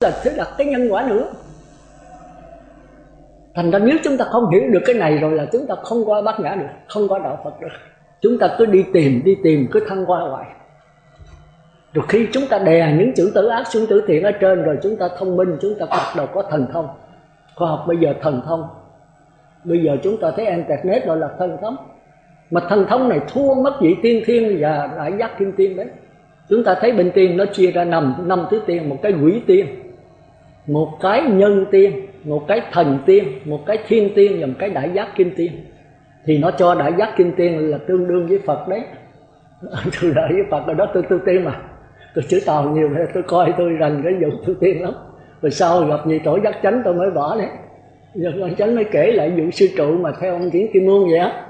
là thứ đặt cái nhân quả nữa. Thành ra nếu chúng ta không hiểu được cái này rồi là chúng ta không qua bát nhã được, không qua đạo Phật được. Chúng ta cứ đi tìm, cứ thăng qua hoài. Rồi khi chúng ta đè những chữ tử ác xuống chữ thiện ở trên rồi chúng ta thông minh, chúng ta bắt đầu có thần thông. Khoa học bây giờ thần thông. Bây giờ chúng ta thấy internet gọi là thần thông. Mà thần thông này thua mất vị tiên thiên và đại giác kim tiên đấy. Chúng ta thấy bên tiên nó chia ra năm thứ tiên, một cái quỷ tiên, một cái nhân tiên, một cái thần tiên, một cái thiên tiên và một cái đại giác kim tiên. Thì nó cho đại giác kim tiên là tương đương với Phật đấy. Tôi đợi với Phật rồi đó, tôi tiên mà. Tôi chữ Tàu nhiều, tôi coi tôi rành cái vụ tôi tiên lắm. Rồi sau gặp gì tổ giác chánh tôi mới bỏ đấy. Giờ giác chánh mới kể lại vụ sư trụ mà theo ông Kiển Kim Muôn vậy á.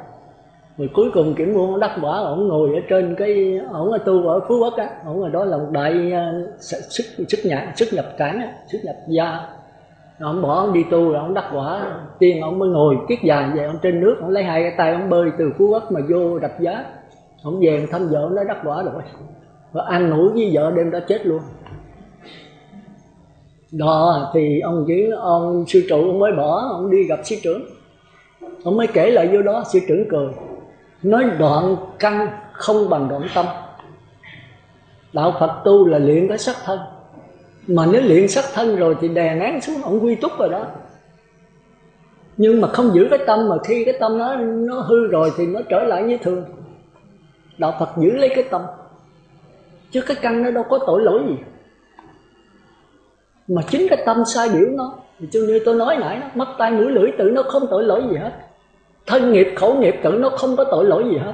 Rồi cuối cùng Kiển Muôn đắc quả, ổng ngồi ở trên cái, ổng ở tu ở Phú Quốc á, ổng ở đó là một đại xuất nhập cảng á, xuất nhập gia. Ông bỏ ông đi tu rồi ông đắc quả tiên, ông mới ngồi kiết dài về ông trên nước, ông lấy hai cái tay ông bơi từ Phú Quốc mà vô Rạch Giá. Ông về thăm vợ ông nói đắc quả rồi, và ăn ngủ với vợ đêm đó chết luôn. Đó thì ông sư trụ ông mới bỏ, ông đi gặp sư trưởng, ông mới kể lại vô đó. Sư trưởng cười nói đoạn căn không bằng đoạn tâm. Đạo Phật tu là luyện cái sắc thân, mà nếu luyện sắc thân rồi thì đè nén xuống, ông quy túc rồi đó. Nhưng mà không giữ cái tâm, mà khi cái tâm nó hư rồi thì nó trở lại như thường. Đạo Phật giữ lấy cái tâm, chứ cái căn nó đâu có tội lỗi gì. Mà chính cái tâm sai biểu nó, thì như tôi nói nãy đó, mắt tai mũi lưỡi tự nó không tội lỗi gì hết. Thân nghiệp khẩu nghiệp tự nó không có tội lỗi gì hết.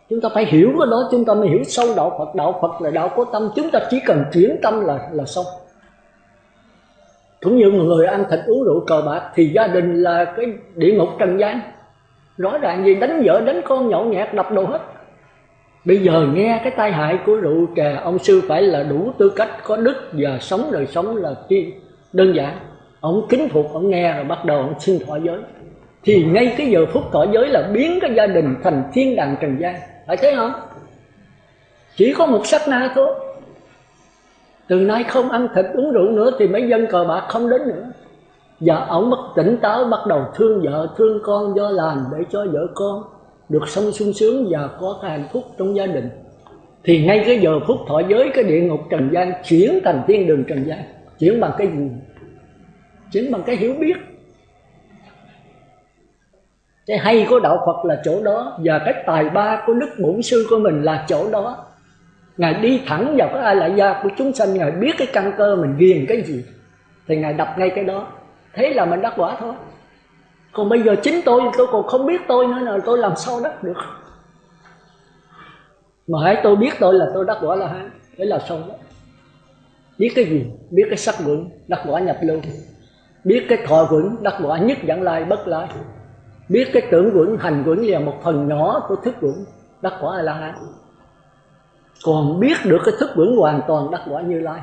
Chúng ta phải hiểu cái đó, chúng ta mới hiểu sâu đạo Phật. Đạo Phật là đạo có tâm, chúng ta chỉ cần chuyển tâm là xong. Cũng như một người ăn thịt uống rượu cờ bạc thì gia đình là cái địa ngục trần gian. Rõ ràng gì, đánh vợ đánh con nhậu nhẹt đập đồ hết. Bây giờ nghe cái tai hại của rượu chè, ông sư phải là đủ tư cách, có đức và sống đời sống là đơn giản. Ông kính phục, ông nghe rồi bắt đầu ông xin thọ giới. Thì ngay cái giờ phút thọ giới là biến cái gia đình thành thiên đàng trần gian. Phải thế không? Chỉ có một sát na thôi. Từ nay không ăn thịt uống rượu nữa thì mấy dân cờ bạc không đến nữa. Và ông bắt tỉnh táo, bắt đầu thương vợ thương con, do làm để cho vợ con được sống sung sướng và có cái hạnh phúc trong gia đình. Thì ngay cái giờ phút thọ giới, cái địa ngục trần gian chuyển thành thiên đường trần gian. Chuyển bằng cái gì? Chuyển bằng cái hiểu biết. Cái hay của đạo Phật là chỗ đó, và cái tài ba của đức bổn sư của mình là chỗ đó. Ngài đi thẳng vào cái ai lại gia của chúng sanh, Ngài biết cái căn cơ mình ghiền cái gì thì Ngài đập ngay cái đó. Thế là mình đắc quả thôi. Còn bây giờ chính tôi còn không biết tôi nữa là tôi làm sao đắc được. Mà hãy tôi biết tôi là tôi đắc quả là hán, thế là xong đó. Biết cái gì? Biết cái sắc vững, đắc quả nhập lưu. Biết cái thọ vững, đắc quả nhất vãng lai bất lai. Biết cái tưởng vững, hành vững là một phần nhỏ của thức vững, đắc quả là hán. Còn biết được cái thức vững hoàn toàn, đắc quả Như Lai.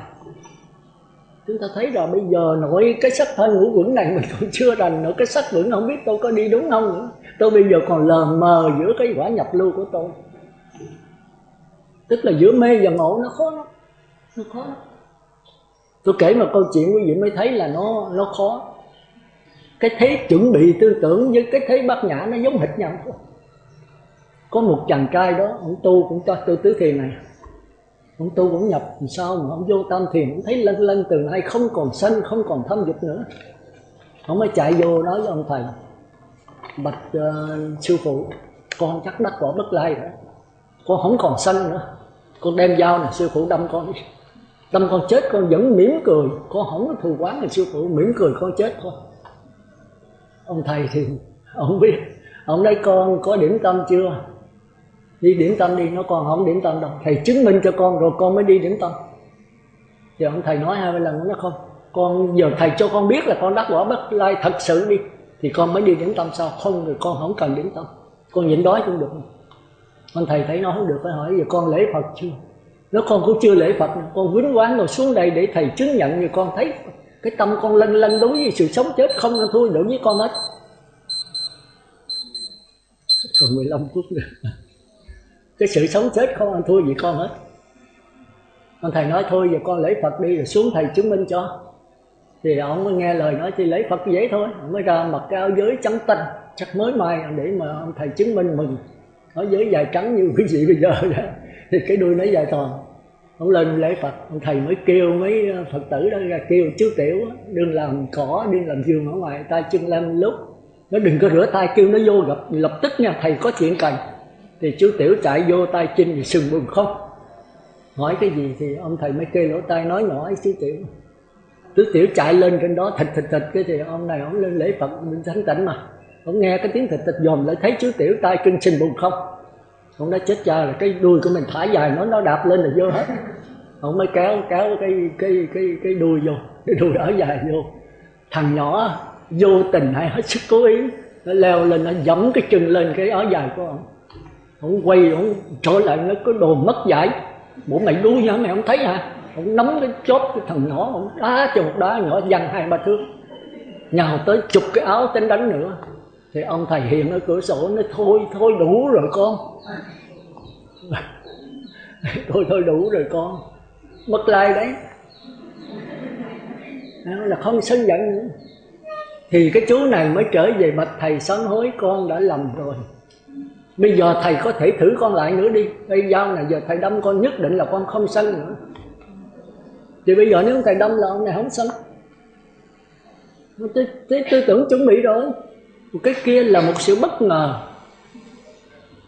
Chúng ta thấy rồi, bây giờ nội cái sắc thân ngũ vững này mình còn chưa rành nữa. Cái sắc vững không biết tôi có đi đúng không nữa. Tôi bây giờ còn lờ mờ giữa cái quả nhập lưu của tôi. Tức là giữa mê và ngộ nó khó lắm. Nó khó lắm. Tôi kể một câu chuyện quý vị mới thấy là nó khó. Cái thế chuẩn bị tư tưởng với cái thế bát nhã nó giống hệt nhau thôi. Có một chàng trai đó, ông tu cũng cho tôi tứ thiền này. Ông tu cũng nhập làm sao mà ông vô tam thiền, ông thấy lân lân từ nay không còn sân, không còn tham dục nữa. Ông mới chạy vô nói với ông thầy: bạch sư phụ, con chắc đắc quả bất lai rồi, con không còn sân nữa, con đem dao này sư phụ đâm con đi, đâm con chết con vẫn mỉm cười, con không có thù oán này sư phụ, mỉm cười con chết thôi. Ông thầy thì ông biết, ông nói con có điểm tâm chưa? Đi điểm tâm đi. Nó con không điểm tâm đâu, thầy chứng minh cho con rồi con mới đi điểm tâm. Thì ông thầy nói 20 lần, nó không, con giờ thầy cho con biết là con đắc quả bất lai thật sự đi thì con mới đi điểm tâm, sao không rồi con không cần điểm tâm, con nhịn đói cũng được. Ông thầy thấy nó không được, phải hỏi giờ con lễ Phật chưa? Nếu con cũng chưa lễ Phật, con quýnh quán rồi xuống đây để thầy chứng nhận rồi con thấy cái tâm con lân lân đối với sự sống chết không ăn thua đối với con hết. Còn 15 phút nữa. Cái sự sống chết không ăn thua gì con hết. Ông thầy nói thôi giờ con lễ Phật đi rồi xuống thầy chứng minh cho. Thì ông mới nghe lời nói thì lễ Phật dễ thôi. Ông mới ra mặc cái áo giới trắng tinh, chắc mới mai để mà ông thầy chứng minh mừng. Áo giới dài trắng như quý vị bây giờ đó. Thì cái đuôi nó dài toàn. Ông lên lễ Phật, ông thầy mới kêu mấy Phật tử đó ra, kêu chú Tiểu đừng làm cỏ, đừng làm giường ở ngoài, tay chân lem lúc. Nó đừng có rửa tay, kêu nó vô gặp lập tức nha, thầy có chuyện cần. Thì chú Tiểu chạy vô, tay chân thì sừng bùn không. Hỏi cái gì thì ông thầy mới kêu lỗ tai nói nhỏ với chú Tiểu. Chú Tiểu chạy lên trên đó thịt cái thì ông này ông lên lễ Phật mình thanh tịnh mà. Ông nghe cái tiếng thịt dòm lại thấy chú Tiểu tay chân sừng bùn không. Ông đã chết cha là cái đuôi của mình thả dài nó đạp lên là vô hết. Ông mới kéo cái đuôi vô, cái đuôi ở dài vô. Thằng nhỏ vô tình hay hết sức cố ý, nó leo lên nó giẫm cái chân lên cái áo dài của ông. Ông quay ông trở lại nó có đồ mất dạy. Bộ mày đuôi hả mày không thấy hả? Ông nắm cái chốt cái thằng nhỏ, ông đá cho một đá nhỏ văng 2-3 thước. Nhào tới chụp cái áo tính đánh nữa. Thì ông thầy hiện ở cửa sổ nói thôi đủ rồi con. Thôi đủ rồi con. Mất like đấy. Là không sân giận nữa. Thì cái chú này mới trở về bạch thầy sám hối con đã lầm rồi. Bây giờ thầy có thể thử con lại nữa đi. Cây dao này giờ thầy đâm con nhất định là con không sân nữa. Thì bây giờ nếu thầy đâm là ông này không sân. Tôi tưởng chuẩn bị rồi. Cái kia là một sự bất ngờ.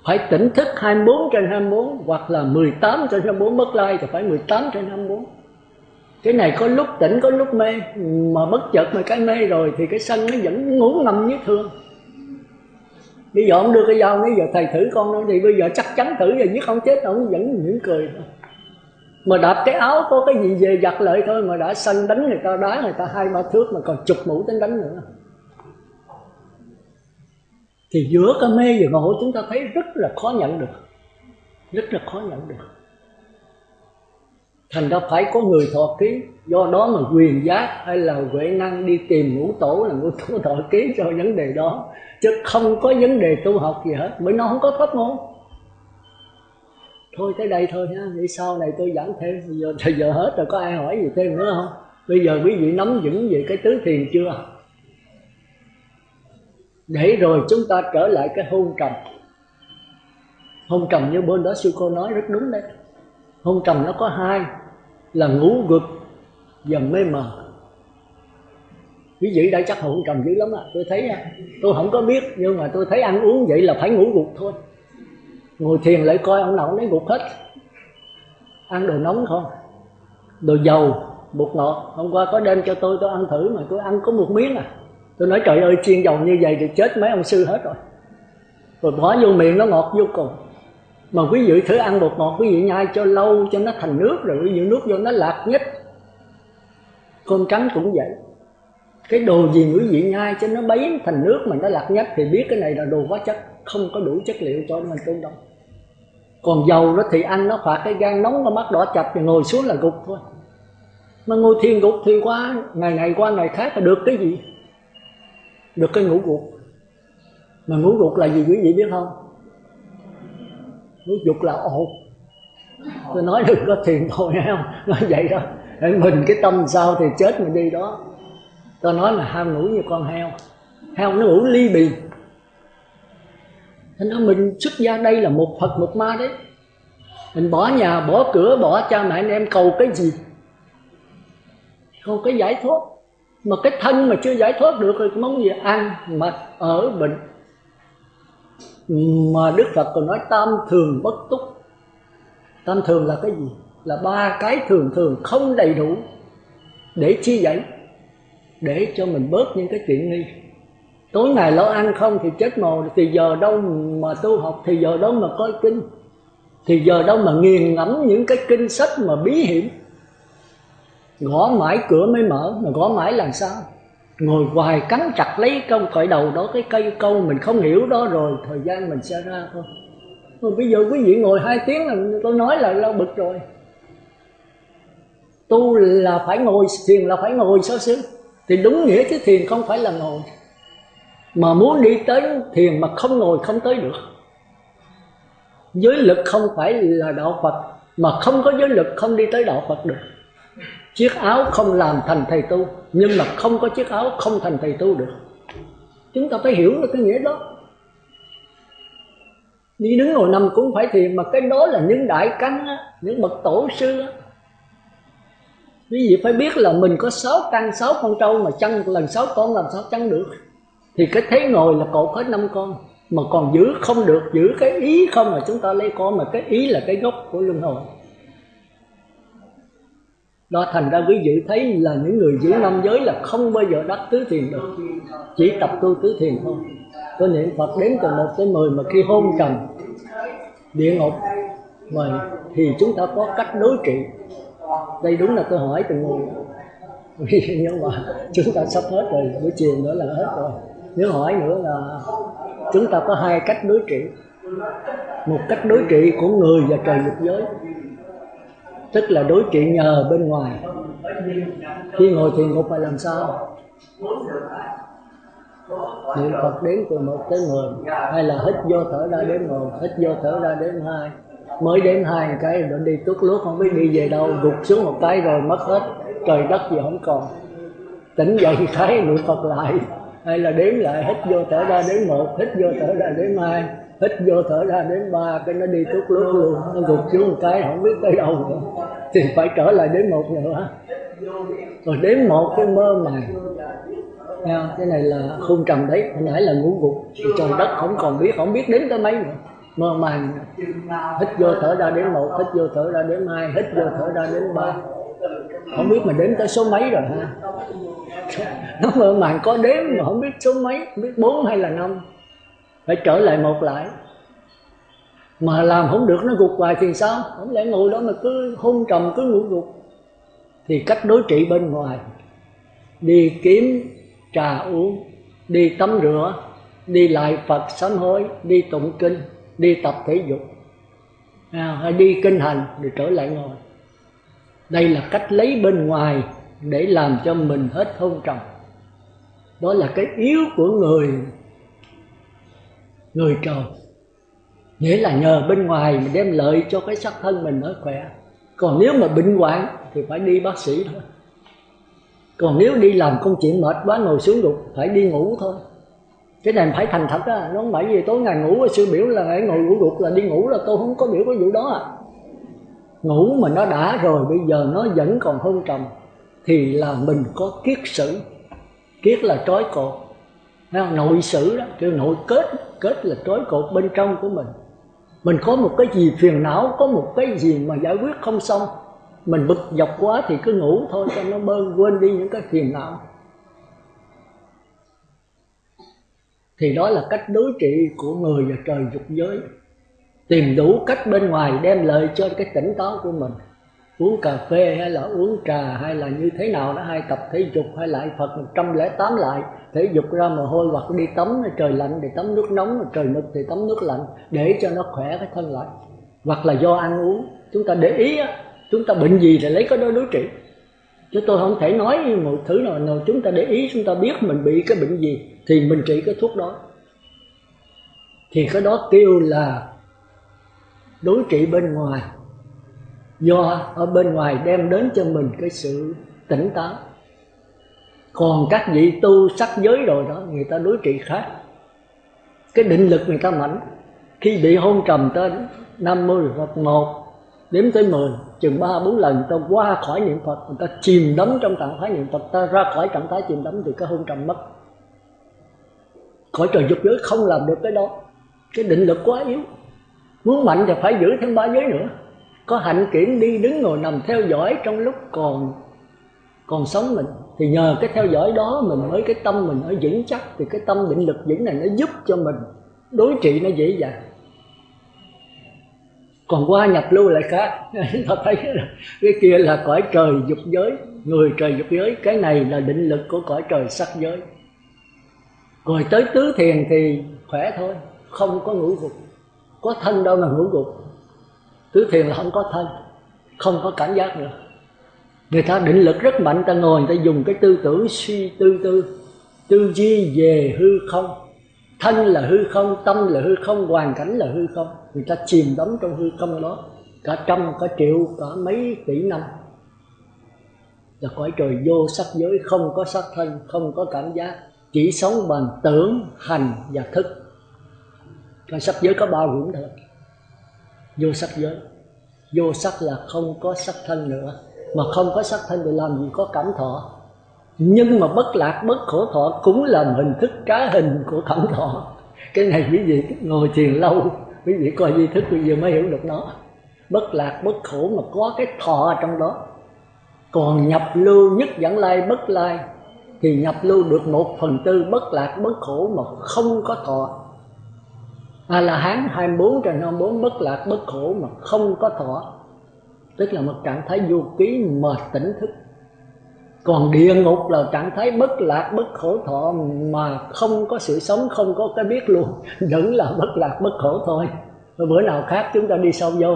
Phải tỉnh thức 24/24 hoặc là 18/24, mất like thì phải 18/24. Cái này có lúc tỉnh có lúc mê, mà bất chợt mà cái mê rồi thì cái sân nó vẫn ngủ ngầm như thường. Bây giờ ông đưa cái dao nói giờ thầy thử con đó, thì bây giờ chắc chắn thử rồi giết ông chết, ông vẫn mỉm cười thôi. Mà đạp cái áo có cái gì về giặt lại thôi mà đã sân đánh người ta, đá người ta 2-3 thước mà còn chục mũi tính đánh nữa. Thì giữa cái mê và ngộ chúng ta thấy rất là khó nhận được. Rất là khó nhận được. Thành ra phải có người thọ ký. Do đó mà quyền giác hay là Huệ Năng đi tìm ngũ tổ là ngũ tổ thọ ký cho vấn đề đó. Chứ không có vấn đề tu học gì hết. Bởi nó không có pháp môn. Thôi tới đây thôi ha. Vì sau này tôi giảng thêm. Giờ hết rồi, có ai hỏi gì thêm nữa không? Bây giờ quý vị nắm vững về cái tứ thiền chưa? Để rồi chúng ta trở lại cái hôn trầm. Hôn trầm như bên đó sư cô nói rất đúng đấy. Hôn trầm nó có hai là ngủ gục và mê mờ. Quý vị đã chắc hôn trầm dữ lắm tôi thấy tôi không có biết, nhưng mà tôi thấy ăn uống vậy là phải ngủ gục thôi. Ngồi thiền lại coi ông nào lấy gục hết. Ăn đồ nóng không, đồ dầu, bột ngọt. Hôm qua có đem cho tôi ăn thử mà tôi ăn có một miếng Tôi nói trời ơi, chiên dầu như vậy thì chết mấy ông sư hết rồi. Rồi bỏ vô miệng nó ngọt vô cùng. Mà quý vị thử ăn bột ngọt, quý vị nhai cho lâu cho nó thành nước, rồi quý vị nước vô nó lạc nhất. Cơm trắng cũng vậy. Cái đồ gì quý vị nhai cho nó bấy thành nước mà nó lạc nhất thì biết cái này là đồ hóa chất, không có đủ chất liệu cho mình tu đâu. Còn dầu đó thì ăn nó phạt cái gan nóng, nó mắt đỏ chặt thì ngồi xuống là gục thôi. Mà ngồi thiền gục thì qua ngày này qua ngày khác là được cái gì? Được cái ngủ gục. Mà ngủ gục là gì quý vị biết không? Ngủ gục là ột. Tôi nói đừng có thiền thôi nghe không? Nói vậy đó. Để mình cái tâm sao thì chết mình đi đó. Tôi nói là ham ngủ như con heo. Heo nó ngủ ly bì. Thế nên mình xuất gia đây là một Phật một ma đấy. Mình bỏ nhà, bỏ cửa, bỏ cha mẹ anh em cầu cái gì? Cầu cái giải thoát. Mà cái thân mà chưa giải thoát được rồi mong gì ăn, mặc, ở, bệnh. Mà Đức Phật còn nói tam thường bất túc. Tam thường là cái gì? Là ba cái thường thường không đầy đủ. Để chi vậy? Để cho mình bớt những cái tiện nghi. Tối ngày lo ăn không thì chết mồ. Thì giờ đâu mà tu học, thì giờ đâu mà coi kinh, thì giờ đâu mà nghiền ngẫm những cái kinh sách mà bí hiểm. Gõ mãi cửa mới mở, mà gõ mãi làm sao? Ngồi hoài cắn chặt lấy câu khởi đầu đó, cái cây câu mình không hiểu đó rồi thời gian mình sẽ ra thôi. Rồi bây giờ quý vị ngồi 2 tiếng là tôi nói là lâu bực rồi. Tu là phải ngồi, thiền là phải ngồi sao sư? Thì đúng nghĩa chứ thiền không phải là ngồi. Mà muốn đi tới thiền mà không ngồi không tới được. Giới lực không phải là đạo Phật. Mà không có giới lực không đi tới đạo Phật được. Chiếc áo không làm thành thầy tu, nhưng mà không có chiếc áo không thành thầy tu được. Chúng ta phải hiểu được cái nghĩa đó. Đi đứng ngồi nằm cũng phải thiền, mà cái đó là những đại căn á, những bậc tổ sư á. Quý vị phải biết là mình có 6 căn 6 con trâu, mà chăn lần 6 con làm sao chăn được. Thì cái thế ngồi là cột hết 5 con, mà còn giữ không được, giữ cái ý không mà chúng ta lấy con, mà cái ý là cái gốc của luân hồi. Đó, thành ra quý vị thấy là những người giữ 5 giới là không bao giờ đắc tứ thiền được, chỉ tập tu tứ thiền thôi. Tôi niệm Phật đếm từ 1 tới 10, mà khi hôn trầm địa ngục mà thì chúng ta có cách đối trị. Đây đúng là tôi hỏi từng người, nhưng mà chúng ta sắp hết rồi, buổi chiều nữa là hết rồi. Nếu hỏi nữa là chúng ta có 2 cách đối trị. Một cách đối trị của người và trời dục giới, tức là đối trị nhờ bên ngoài. Khi ngồi thiền ngục phải làm sao? Niệm Phật đếm từ 1 tới 10, hay là hít vô thở ra đếm 1, hít vô thở ra đếm 2. Mới đếm 2 cái rồi đi tuốt lút không biết đi về đâu, gục xuống một cái rồi mất hết, trời đất gì không còn. Tỉnh dậy cái niệm Phật lại, hay là đếm lại, hít vô thở ra đếm 1, hít vô thở ra đếm 2, hít vô thở ra đếm 3, cái nó đi tuốt lút luôn, nó gục xuống một cái không biết tới đâu nữa, thì phải trở lại đếm 1 nữa, rồi đếm 1 cái mơ màng. Cái này là khung trầm đấy, hồi nãy là ngủ gục, trời đất không còn biết, không biết đếm tới mấy nữa, mơ màng. Hít vô thở ra đếm 1, hít vô thở ra đếm 2, hít vô thở ra đếm 3, không biết mà đếm tới số mấy rồi ha. Nó mơ màng có đếm mà không biết số mấy, không biết 4 hay là 5, phải trở lại 1 lại. Mà làm không được nó gục hoài thì sao? Không lẽ ngồi đó mà cứ hôn trầm, cứ ngủ gục. Thì cách đối trị bên ngoài: đi kiếm trà uống, đi tắm rửa, đi lại Phật sám hối, đi tụng kinh, đi tập thể dục, hay đi kinh hành rồi trở lại ngồi. Đây là cách lấy bên ngoài để làm cho mình hết hôn trầm. Đó là cái yếu của người trời. Nghĩa là nhờ bên ngoài mình đem lợi cho cái xác thân mình nó khỏe. Còn nếu mà bệnh hoạn thì phải đi bác sĩ thôi. Còn nếu đi làm công chuyện mệt quá ngồi xuống gục, phải đi ngủ thôi. Cái này phải thành thật á, nó không phải gì tối ngày ngủ sư biểu là ngày ngồi ngủ gục là đi ngủ, là tôi không có biểu cái vụ đó à. Ngủ mà nó đã rồi, bây giờ nó vẫn còn hôn trầm thì là mình có kiết sử. Kiết là trói cột, nội sử đó, kêu nội kết. Kết là trói cột bên trong của mình. Mình có một cái gì phiền não, có một cái gì mà giải quyết không xong, mình bực dọc quá thì cứ ngủ thôi cho nó quên đi những cái phiền não. Thì đó là cách đối trị của người và trời dục giới. Tìm đủ cách bên ngoài đem lợi cho cái tỉnh táo của mình. Uống cà phê hay là uống trà hay là như thế nào đó, hay tập thể dục hay lại Phật 108 lại, thể dục ra mồ hôi, hoặc đi tắm trời lạnh thì tắm nước nóng, trời nực thì tắm nước lạnh để cho nó khỏe cái thân lại. Hoặc là do ăn uống, chúng ta để ý á, chúng ta bệnh gì thì lấy cái đó đối trị. Chứ tôi không thể nói một thứ nào chúng ta để ý, chúng ta biết mình bị cái bệnh gì thì mình trị cái thuốc đó. Thì cái đó kêu là đối trị bên ngoài. Do ở bên ngoài đem đến cho mình cái sự tỉnh táo. Còn các vị tu sắc giới rồi đó, người ta đối trị khác. Cái định lực người ta mạnh. Khi bị hôn trầm ta Nam Mô Phật 1 đếm tới 10, chừng 3-4 lần ta qua khỏi niệm Phật, người ta chìm đắm trong trạng thái niệm Phật, ta ra khỏi trạng thái chìm đắm thì cái hôn trầm mất. Cõi trời dục giới không làm được cái đó, cái định lực quá yếu. Muốn mạnh thì phải giữ thêm 3 giới nữa. Có hạnh kiểm đi đứng ngồi nằm theo dõi trong lúc còn sống mình, thì nhờ cái theo dõi đó mình mới cái tâm mình nó vững chắc. Thì cái tâm định lực vững này nó giúp cho mình đối trị nó dễ dàng. Còn qua nhập lưu lại khác. Chúng ta thấy cái kia là cõi trời dục giới, người trời dục giới. Cái này là định lực của cõi trời sắc giới. Rồi tới tứ thiền thì khỏe thôi, không có ngủ gục. Có thân đâu mà ngủ gục. Tứ thiền là không có thân, không có cảm giác nữa. Người ta định lực rất mạnh, ta ngồi người ta dùng cái tư tưởng suy tư duy về hư không. Thân là hư không, tâm là hư không, hoàn cảnh là hư không. Người ta chìm đắm trong hư không đó. cả trăm, cả triệu, cả mấy tỷ năm, là cõi trời vô sắc giới, không có sắc thân, không có cảm giác, chỉ sống bằng tưởng, hành và thức. Cái sắc giới có 3 quẩn thôi. Vô sắc giới, vô sắc là không có sắc thân nữa, mà không có sắc thân thì làm gì có cảm thọ. Nhưng mà bất lạc bất khổ thọ cũng là hình thức trá hình của cảm thọ. Cái này quý vị ngồi thiền lâu, quý vị coi duy thức quý vị mới hiểu được nó. Bất lạc bất khổ mà có cái thọ trong đó. Còn nhập lưu nhất dẫn lai bất lai thì nhập lưu được 1/4 bất lạc bất khổ mà không có thọ. A-la-hán 24/24 bất lạc bất khổ mà không có thọ, tức là một trạng thái vô ký mà tỉnh thức. Còn địa ngục là trạng thái bất lạc bất khổ thọ mà không có sự sống, không có cái biết luôn, vẫn là bất lạc bất khổ thôi. Bữa nào khác chúng ta đi sâu vô.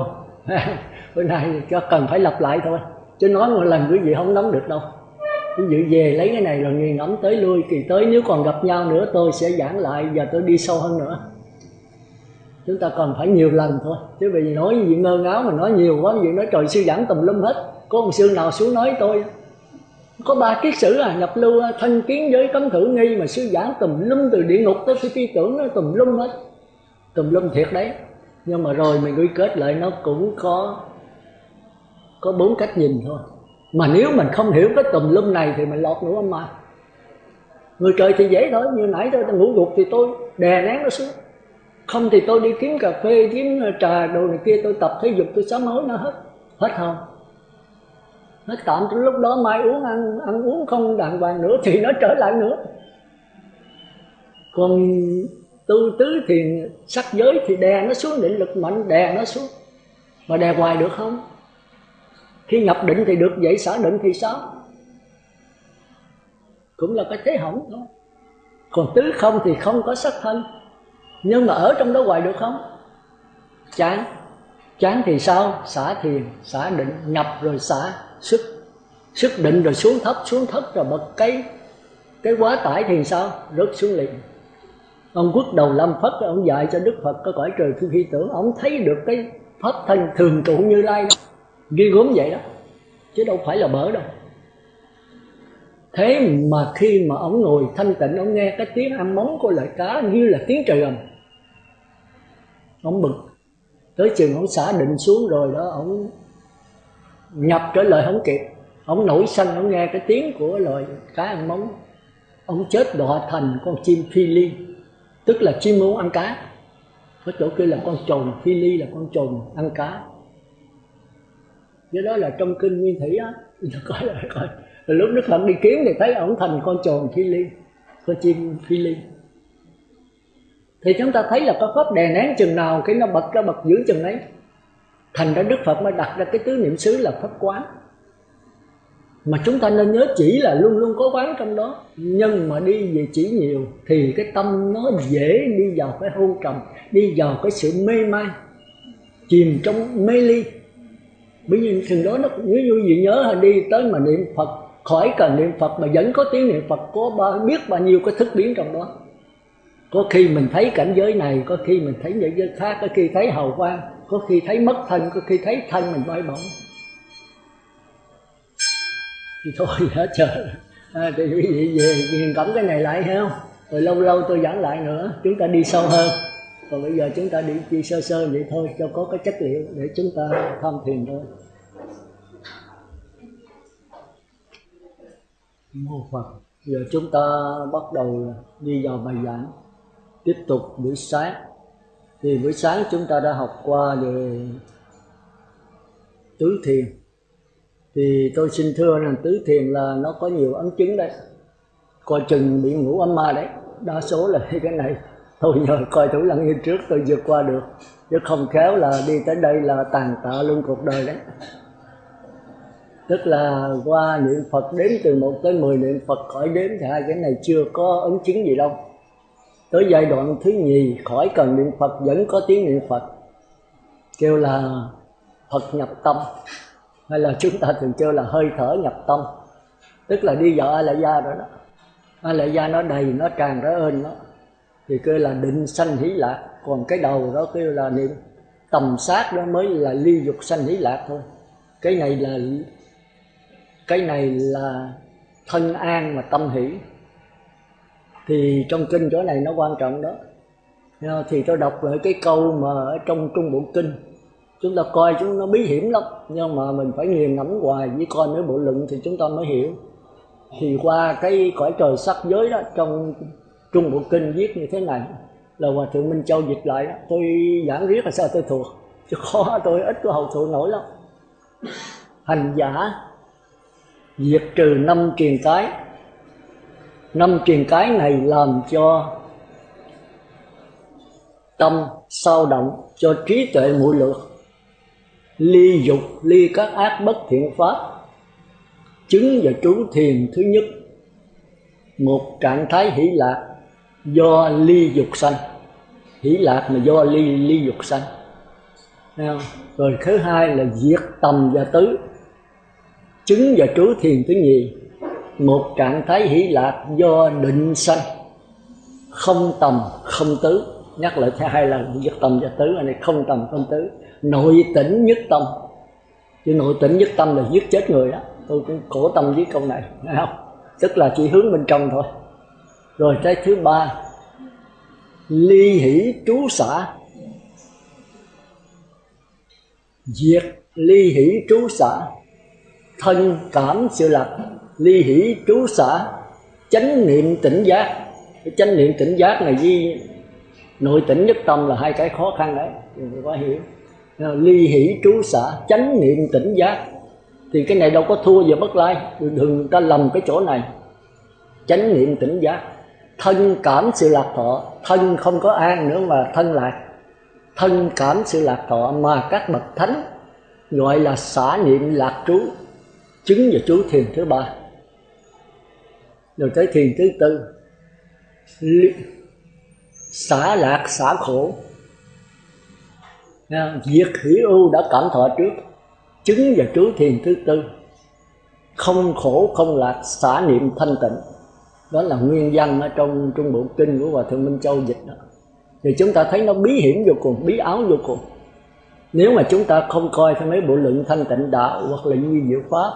Bữa nay cho cần phải lặp lại thôi, chứ nói một lần quý vị không nắm được đâu. Quý vị về lấy cái này rồi nghiền ngẫm tới lui, kỳ tới nếu còn gặp nhau nữa tôi sẽ giảng lại, giờ tôi đi sâu hơn nữa. Chúng ta còn phải nhiều lần thôi, chứ vì nói gì ngơ ngáo mà nói nhiều quá, vì nói trời sư giảng tùm lum hết. Có một sư nào xuống nói tôi có 3 kiết sử nhập lưu thanh kiến giới cấm thử nghi, mà sư giảng tùm lum từ địa ngục tới phi tưởng, nó tùm lum hết, tùm lum thiệt đấy. Nhưng mà rồi mình quy kết lại nó cũng có 4 cách nhìn thôi. Mà nếu mình không hiểu cái tùm lum này thì mình lọt ngũ âm ma. Người trời thì dễ thôi, như nãy tôi ngủ gục thì tôi đè nén nó xuống, không thì tôi đi kiếm cà phê, kiếm trà đồ này kia, tôi tập thể dục, tôi sám hối nó hết không? Nó tạm tới lúc đó mai uống ăn uống không đàng hoàng nữa thì nó trở lại nữa. Còn tu tứ thiền sắc giới thì đè nó xuống, định lực mạnh đè nó xuống. Mà đè hoài được không? Khi nhập định thì được vậy, xả định thì sao? Cũng là cái thế hỏng thôi. Còn tứ không thì không có sắc thân, nhưng mà ở trong đó hoài được không? Chán thì sao? Xả thiền, xả định, nhập rồi xả, sức định rồi xuống thấp rồi bật cái quá tải thì sao? Rớt xuống liền. Ông Quốc Đầu Lâm Phất ông dạy cho Đức Phật có cõi trời phi tưởng, ông thấy được cái pháp thân thường trụ Như Lai đó, ghi gớm vậy đó, chứ đâu phải là bở đâu. Thế mà khi mà ông ngồi thanh tịnh, ông nghe cái tiếng ăn móng của loài cá như là tiếng trời ầm, ông bực. Tới chừng ông xả định xuống rồi đó, ông nhập trở lại không kịp, ông nổi sân, ông nghe cái tiếng của loài cá ăn móng, ông chết đọa thành con chim phi ly, tức là chim muốn ăn cá. Có chỗ kia là con trồn, phi ly là con trồn ăn cá. Do đó là trong kinh Nguyên Thủy á, coi lại coi. Rồi lúc Đức Phật đi kiếm thì thấy ổng thành con trồn phi ly, con chim phi ly. Thì chúng ta thấy là có pháp đè nén chừng nào cái nó bật ra bật giữ chừng ấy. Thành ra Đức Phật mới đặt ra cái tứ niệm xứ là pháp quán. Mà chúng ta nên nhớ chỉ là luôn luôn có quán trong đó. Nhưng mà đi về chỉ nhiều thì cái tâm nó dễ đi vào cái hôn trầm, đi vào cái sự mê man, chìm trong mê ly. Bởi vì thường đó nó như gì nhớ là đi tới mà niệm Phật, khỏi cần niệm Phật mà vẫn có tiếng niệm Phật, có biết bao nhiêu cái thức biến trong đó. Có khi mình thấy cảnh giới này, có khi mình thấy những giới khác, có khi thấy hào quang, có khi thấy mất thân, có khi thấy thân mình bay bổng. Thì thôi đã chờ. Thì quý vị về nghiền cẩm cái này lại hay không? Rồi lâu lâu tôi giảng lại nữa, chúng ta đi sâu hơn. Còn bây giờ chúng ta đi sơ sơ vậy thôi, cho có cái chất liệu để chúng ta tham thiền thôi. Mô Phật. Giờ chúng ta bắt đầu đi vào bài giảng. Tiếp tục buổi sáng. Thì buổi sáng chúng ta đã học qua về tứ thiền. Thì tôi xin thưa rằng tứ thiền là nó có nhiều ấn chứng đấy. Coi chừng bị ngủ âm ma đấy. Đa số là cái này. Tôi nhờ coi Thủ Lăng như trước tôi vượt qua được. Chứ không khéo là đi tới đây là tàn tạ luôn cuộc đời đấy. Tức là qua niệm Phật đếm từ 1 tới 10 niệm Phật khỏi đếm thì hai cái này chưa có ấn chứng gì đâu. Tới giai đoạn thứ nhì khỏi cần niệm Phật vẫn có tiếng niệm Phật, kêu là Phật nhập tâm, hay là chúng ta thường kêu là hơi thở nhập tâm. Tức là đi vào A-la-gia rồi đó. A-la-gia nó đầy, nó tràn ra ơn nó, thì kêu là định sanh hỷ lạc. Còn cái đầu đó kêu là niệm tầm sát đó mới là ly dục sanh hỷ lạc thôi. Cái này là thân an mà tâm hỷ. Thì trong kinh chỗ này nó quan trọng đó. Thì tôi đọc lại cái câu mà ở trong Trung Bộ Kinh. Chúng ta coi chúng nó bí hiểm lắm, nhưng mà mình phải nghiền ngẫm hoài với coi mấy bộ luận thì chúng ta mới hiểu. Thì qua cái cõi trời sắc giới đó, trong Trung Bộ Kinh viết như thế này, là Hòa Thượng Minh Châu dịch lại đó. Tôi giảng riết là sao tôi thuộc, chứ khó, tôi ít có hậu thụ nổi lắm. Hành giả diệt trừ 5 triền cái. 5 triền cái này làm cho tâm sao động, cho trí tuệ muội lược, ly dục, ly các ác bất thiện pháp, chứng và trú thiền thứ nhất, một trạng thái hỷ lạc do ly dục sanh. Hỷ lạc mà do ly dục sanh. Rồi thứ hai là diệt tầm và tứ, chứng và trú thiền thứ nhì, một trạng thái hỷ lạc do định sanh, không tầm không tứ. Nhắc lại thứ hai là diệt tầm và tứ, này không tầm không tứ. Nội tỉnh nhất tâm, chứ nội tỉnh nhất tâm là giết chết người đó. Tôi cũng khổ tâm với câu này, thấy không? Tức là chỉ hướng bên trong thôi. Rồi cái thứ ba, ly hỷ trú xả. Diệt ly hỷ trú xả, thân cảm sự lạc. Ly hỷ trú xả, chánh niệm tỉnh giác. Cái chánh niệm tỉnh giác này với nội tỉnh nhất tâm là hai cái khó khăn đấy, mình phải hiểu. Ly hỷ trú xả, chánh niệm tỉnh giác, thì cái này đâu có thua về bất lai. Đừng người ta lầm cái chỗ này. Chánh niệm tỉnh giác, thân cảm sự lạc thọ. Thân không có an nữa mà thân lạc. Thân cảm sự lạc thọ mà các bậc thánh gọi là xả niệm lạc trú, chứng và trú thiền thứ ba. Rồi tới thiền thứ tư, xả lạc xả khổ. Diệt hỷ ưu đã cảm thọ trước, chứng và trú thiền thứ tư, không khổ không lạc, xả niệm thanh tịnh. Đó là nguyên văn ở trong Trung Bộ Kinh của Hòa Thượng Minh Châu dịch đó. Thì chúng ta thấy nó bí hiểm vô cùng, bí áo vô cùng. Nếu mà chúng ta không coi theo mấy bộ luận thanh tịnh đạo hoặc là duy diệu pháp,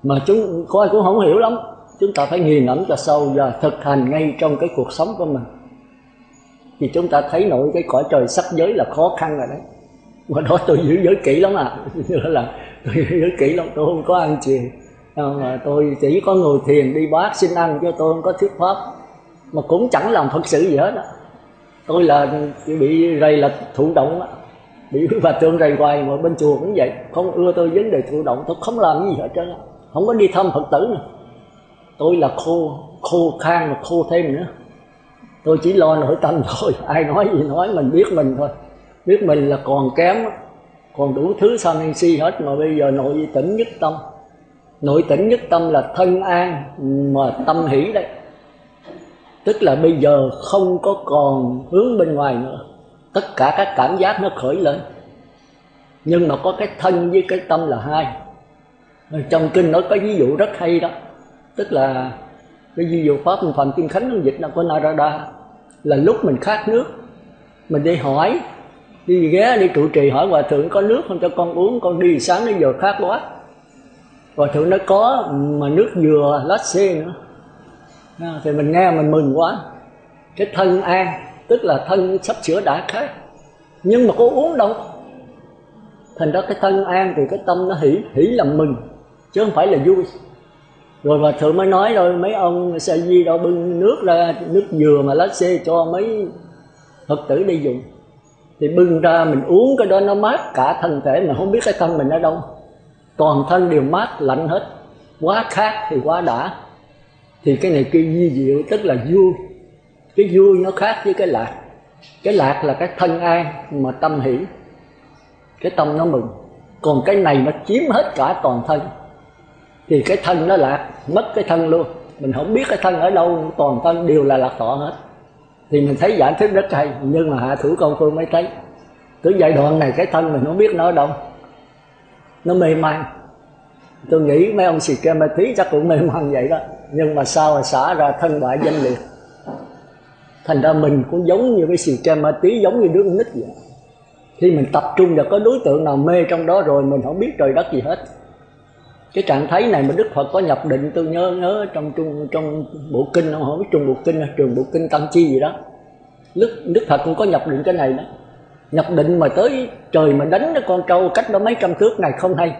mà chúng coi cũng không hiểu lắm. Chúng ta phải nghiền ngẫm cho sâu và thực hành ngay trong cái cuộc sống của mình, thì chúng ta thấy nổi cái cõi trời sắc giới là khó khăn rồi đấy. Mà đó tôi giữ giới kỹ lắm à. Là tôi giữ giới kỹ lắm, tôi không có ăn chiều, mà tôi chỉ có ngồi thiền đi bát xin ăn, chứ tôi không có thuyết pháp, mà cũng chẳng làm Phật sự gì hết đó. Tôi là chỉ bị rầy là thụ động á, bị Hòa Thượng rầy hoài, mà bên chùa cũng vậy, không ưa tôi vấn đề thụ động, tôi không làm gì hết trơn, không có đi thăm Phật tử nữa. Tôi là khô khan mà khô thêm nữa. Tôi chỉ lo nội tâm thôi, ai nói gì nói, mình biết mình thôi, biết mình là còn kém, còn đủ thứ sao nên si hết. Mà bây giờ nội tỉnh nhất tâm. Nội tỉnh nhất tâm là thân an mà tâm hỷ đấy. Tức là bây giờ không có còn hướng bên ngoài nữa, tất cả các cảm giác nó khởi lên. Nhưng mà có cái thân với cái tâm là hai. Trong kinh nó có ví dụ rất hay đó. Tức là cái ví dụ pháp Phạm Kim Khánh nó dịch là của Narada, là lúc mình khát nước, mình đi hỏi, đi ghé đi trụ trì hỏi Hòa Thượng có nước không cho con uống, con đi sáng đến giờ khát quá. Hòa Thượng nói có, mà nước dừa lá xê nữa. Thì mình nghe mình mừng quá. Cái thân an, tức là thân sắp sửa đã khát, nhưng mà có uống đâu. Thành ra cái thân an thì cái tâm nó hỷ là mừng, chứ không phải là vui. Rồi Hòa Thượng mới nói rồi, mấy ông sa di đâu bưng nước ra, nước dừa mà lá xê cho mấy Phật tử đi dùng. Thì bưng ra mình uống, cái đó nó mát cả thân thể, mà không biết cái thân mình ở đâu. Toàn thân đều mát lạnh hết, quá khát thì quá đã. Thì cái này kia vi diệu, tức là vui. Cái vui nó khác với cái lạc. Cái lạc là cái thân an mà tâm hỷ, cái tâm nó mừng. Còn cái này nó chiếm hết cả toàn thân, thì cái thân nó lạc, mất cái thân luôn. Mình không biết cái thân ở đâu, toàn thân đều là lạc thọ hết. Thì mình thấy giải thích rất hay, nhưng mà hạ thủ công phu mới thấy. Tới giai đoạn này cái thân mình không biết nó ở đâu, nó mê man. Tôi nghĩ mấy ông xì ke ma tí chắc cũng mê man vậy đó. Nhưng mà sau rồi xả ra thân bại danh liệt. Thành ra mình cũng giống như cái xì ke ma tí, giống như đứa con nít vậy. Khi mình tập trung vào có đối tượng nào mê trong đó rồi, mình không biết trời đất gì hết. Cái trạng thái này mà Đức Phật có nhập định, tôi nhớ trong bộ kinh, không biết trong bộ kinh trường bộ kinh Tăng Chi gì đó, Đức Phật cũng có nhập định cái này đó. Nhập định mà tới trời mà đánh cái con trâu cách đó mấy trăm thước này không hay,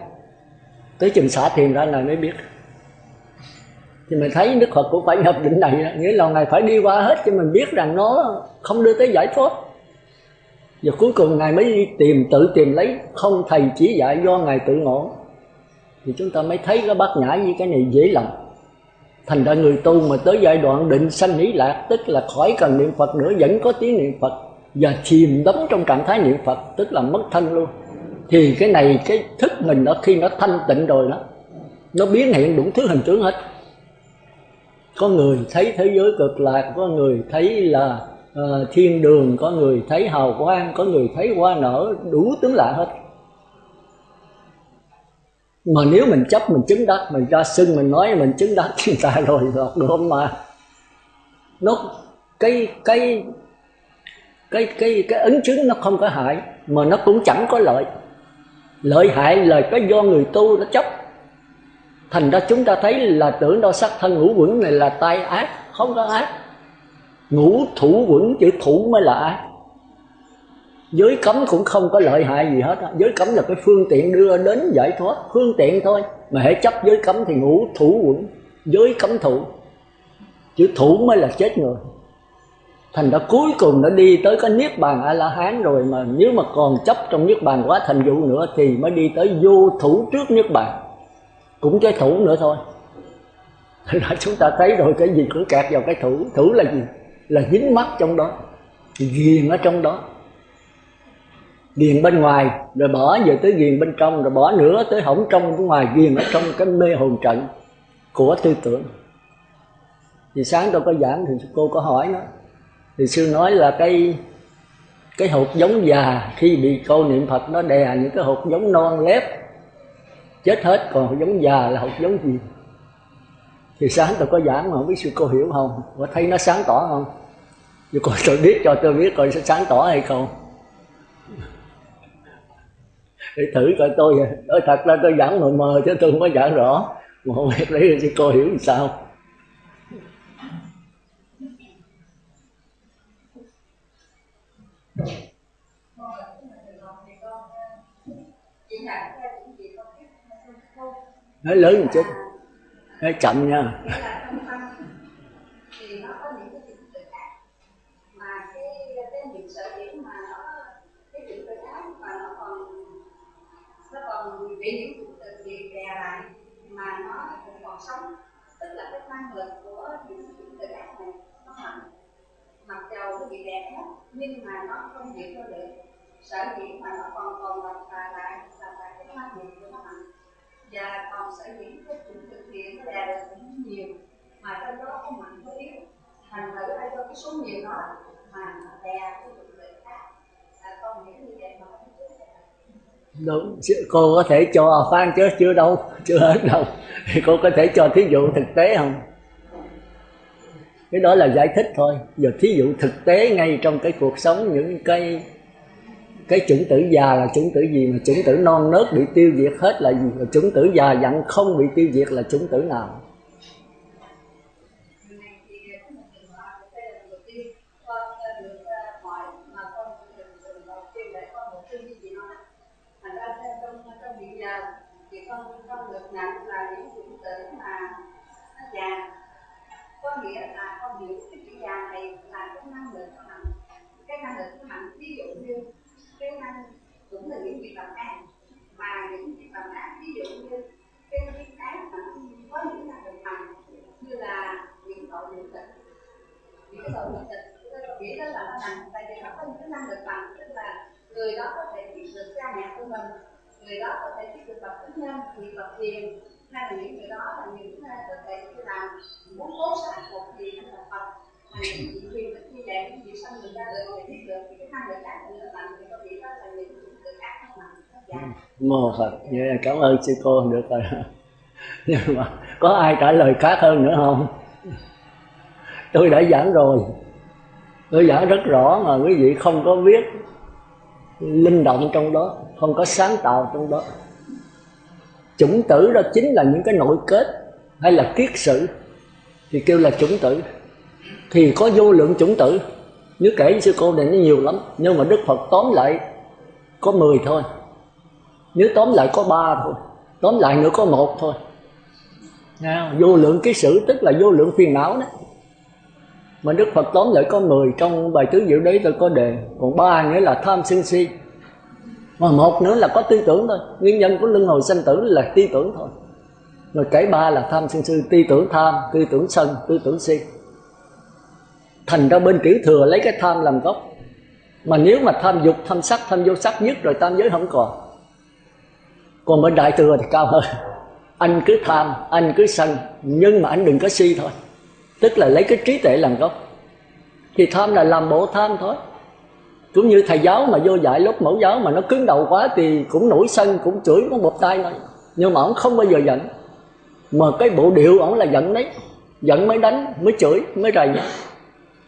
tới chừng xả thiền ra là mới biết. Thì mình thấy Đức Phật cũng phải nhập định này đó. Nghĩa là Ngài phải đi qua hết cho mình biết rằng nó không đưa tới giải thoát. Và cuối cùng Ngài mới đi tự tìm lấy, không thầy chỉ dạy, do Ngài tự ngộ. Thì chúng ta mới thấy cái bát nhã với cái này dễ lòng. Thành ra người tu mà tới giai đoạn định sanh ý lạc, tức là khỏi cần niệm Phật nữa, vẫn có tiếng niệm Phật và chìm đắm trong trạng thái niệm Phật, tức là mất thân luôn. Thì cái này, cái thức mình đó khi nó thanh tịnh rồi đó, nó biến hiện đủ thứ hình tướng hết. Có người thấy thế giới cực lạc, có người thấy là thiên đường, có người thấy hào quang, có người thấy hoa nở, đủ tướng lạ hết. Mà nếu mình chấp mình chứng đắc, mình ra xưng mình nói mình chứng đắc người ta rồi lọt được không mà. Nó cái ấn chứng nó không có hại, mà nó cũng chẳng có lợi. Lợi hại là cái do người tu nó chấp. Thành ra chúng ta thấy là tưởng đâu sắc thân ngũ quẩn này là tai ác, không có ác. Ngũ thủ quẩn, chữ thủ mới là ác. Giới cấm cũng không có lợi hại gì hết. Giới cấm là cái phương tiện đưa đến giải thoát, phương tiện thôi. Mà hễ chấp giới cấm thì ngũ thủ quẩn, giới cấm thủ. Chữ thủ mới là chết người. Thành ra cuối cùng nó đi tới cái Niết Bàn A-la-hán rồi, mà nếu mà còn chấp trong Niết Bàn quá thành vụ nữa thì mới đi tới vô thủ trước Niết Bàn, cũng cái thủ nữa thôi. Thành ra chúng ta thấy rồi, cái gì cũng kẹt vào cái thủ. Thủ là gì? Là dính mắc trong đó, ghiền ở trong đó. Ghiền bên ngoài rồi bỏ về tới ghiền bên trong, rồi bỏ nữa tới hổng trong bên ngoài, ghiền ở trong cái mê hồn trận của tư tưởng. Thì sáng tôi có giảng thì cô có hỏi nó, thì sư nói là cái hột giống già khi bị câu niệm Phật nó đè những cái hột giống non lép chết hết, còn hột giống già là hột giống gì? Thì sáng tôi có giảng mà không biết sư cô hiểu không, có thấy nó sáng tỏ không? Vì coi tôi biết, cho tôi biết coi sáng tỏ hay không, để thử coi tôi. Nói thật ra tôi giảng mờ mờ chứ tôi không có giảng rõ, mà không biết lấy sư cô hiểu làm sao. Nói lớn một chút, nói chậm nha. Thì nó có những cái chuyện tự ác, mà cái niệm sở dĩ mà nó cái chuyện tự ác mà nó còn bị những chuyện tự gì đè lại mà nó cũng còn sống, tức là cái năng lực của những chuyện tự ác này nó mạnh, mặc dầu nó bị đè hết nhưng mà nó không chịu cho được. Sở dĩ mà nó còn lại là cái năng lực của nó mạnh, và còn sở dĩ cái chuyện thực hiện nó đè được cũng nhiều, mà trong đó có mạnh có yếu, thành thử ai cho cái số nhiều đó mà nó đè cái chuyện tự ác. Con nghĩ như vậy mà không biết. Đúng, cô có thể cho Phan chứ chưa đâu, chưa hết đâu. Thì cô có thể cho thí dụ thực tế không? Cái đó là giải thích thôi. Giờ thí dụ thực tế ngay trong cái cuộc sống, những cái chủng tử già là chủng tử gì, mà chủng tử non nớt bị tiêu diệt hết là gì, và chủng tử già dặn không bị tiêu diệt là chủng tử nào? Thì con được nhận là những chủng tử mà nó già, có nghĩa là con hiểu cái chữ già này là cái năng lực của mình, cái năng lực của mình. Ví dụ như cái năng cũng là những việc làm ác, mà những việc làm ác ví dụ như cái việc ác mà có những năng lực mạnh, như là những tội luyện tịch, những cái tội luyện tịch nghĩa đó là nó nặng, tại vì nó có những cái năng lực mạnh, tức là người đó có thể giết được cha mẹ của mình, người đó có thể giết được bậc thánh nhân, vị bậc hiền, hay là những người đó là những có thể làm muốn cố sát một gì hay là Phật, mà những vị hiền tức như vậy, những vị sanh người ta được thì biết được cái năng lực ác của người mạnh, thì có vị đó là những người ác không mạnh. Mô Phật, vậy là cảm ơn sư cô được rồi. Nhưng mà có ai trả lời khác hơn nữa không? Tôi đã giảng rồi, tôi giảng rất rõ mà quý vị không có biết. linh động trong đó, không có sáng tạo trong đó. Chủng tử đó chính là những cái nội kết hay là kiết sử thì kêu là chủng tử. Thì có vô lượng chủng tử, nếu kể với sư cô này nó nhiều lắm, nhưng mà Đức Phật tóm lại có 10 thôi. Nếu tóm lại có 3 thôi, tóm lại nữa có 1 thôi. Vô lượng kiết sử tức là vô lượng phiền não đó. Mà Đức Phật tóm lại có 10, trong bài tứ diệu đế tôi có đề. Còn 3 nữa là tham sân si, mà 1 nữa là có tư tưởng thôi. Nguyên nhân của luân hồi sanh tử là tư tưởng thôi. Rồi kể 3 là tham sân si, tư tưởng tham, tư tưởng sân, tư tưởng si. Thành ra bên tiểu thừa lấy cái tham làm gốc. Mà nếu mà tham dục, tham sắc, tham vô sắc nhất rồi tam giới không còn. Còn bên đại thừa thì cao hơn. Anh cứ tham, anh cứ sân, nhưng mà anh đừng có si thôi. Tức là lấy cái trí tuệ làm gốc. Thì tham là làm bộ tham thôi. Cũng như thầy giáo mà vô dạy lớp mẫu giáo mà nó cứng đầu quá thì cũng nổi sân, cũng chửi, cũng bụp tay thôi. Nhưng mà ông không bao giờ giận. Mà cái bộ điệu ông là giận đấy. Giận mới đánh, mới chửi, mới rầy nhau.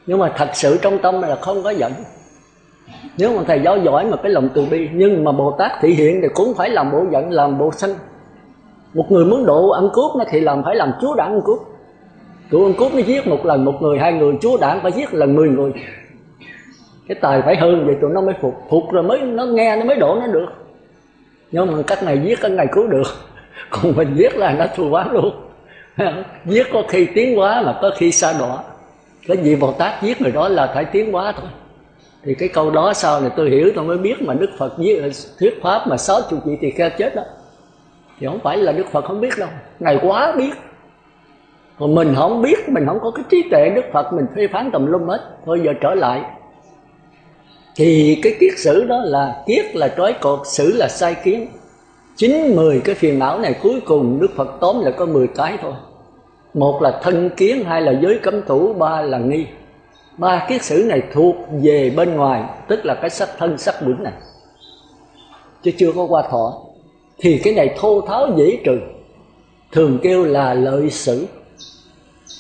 Nhưng mà thật sự trong tâm là không có giận. Nếu mà thầy giáo giỏi mà cái lòng từ bi, nhưng mà Bồ Tát thị hiện thì cũng phải làm bộ giận, làm bộ sân. Một người muốn độ ăn cướp nó thì phải làm chúa đảng ăn cướp. Tụi ăn cướp nó giết một lần 1 người, 2 người, chúa đảng phải giết lần 10 người. Cái tài phải hơn vậy tụi nó mới phục. Phục rồi mới nó nghe nó mới độ nó được. Nhưng mà các này giết các này cứu được. Còn mình giết là nó thua quá luôn. Giết có khi tiến hóa mà có khi sa đọa. Cái gì Bồ Tát giết người đó là phải tiến hóa thôi. Thì cái câu đó sau này tôi hiểu tôi mới biết mà Đức Phật thuyết pháp mà 60 vị tỳ kheo chết đó. Thì không phải là Đức Phật không biết đâu, Ngài quá biết. Còn mình không biết, mình không có cái trí tuệ Đức Phật, mình phê phán tùm lum hết. Thôi giờ trở lại. Thì cái kiết sử đó là kiết là trói cột, sử là sai kiến. 9, 10 cái phiền não này cuối cùng Đức Phật tóm lại có 10 cái thôi. 1 là thân kiến, 2 là giới cấm thủ, 3 là nghi. 3 kiết sử này thuộc về bên ngoài, tức là cái sắc thân sắc quẩn này, chứ chưa có qua thọ. Thì cái này thô tháo dễ trừ, thường kêu là lợi sử.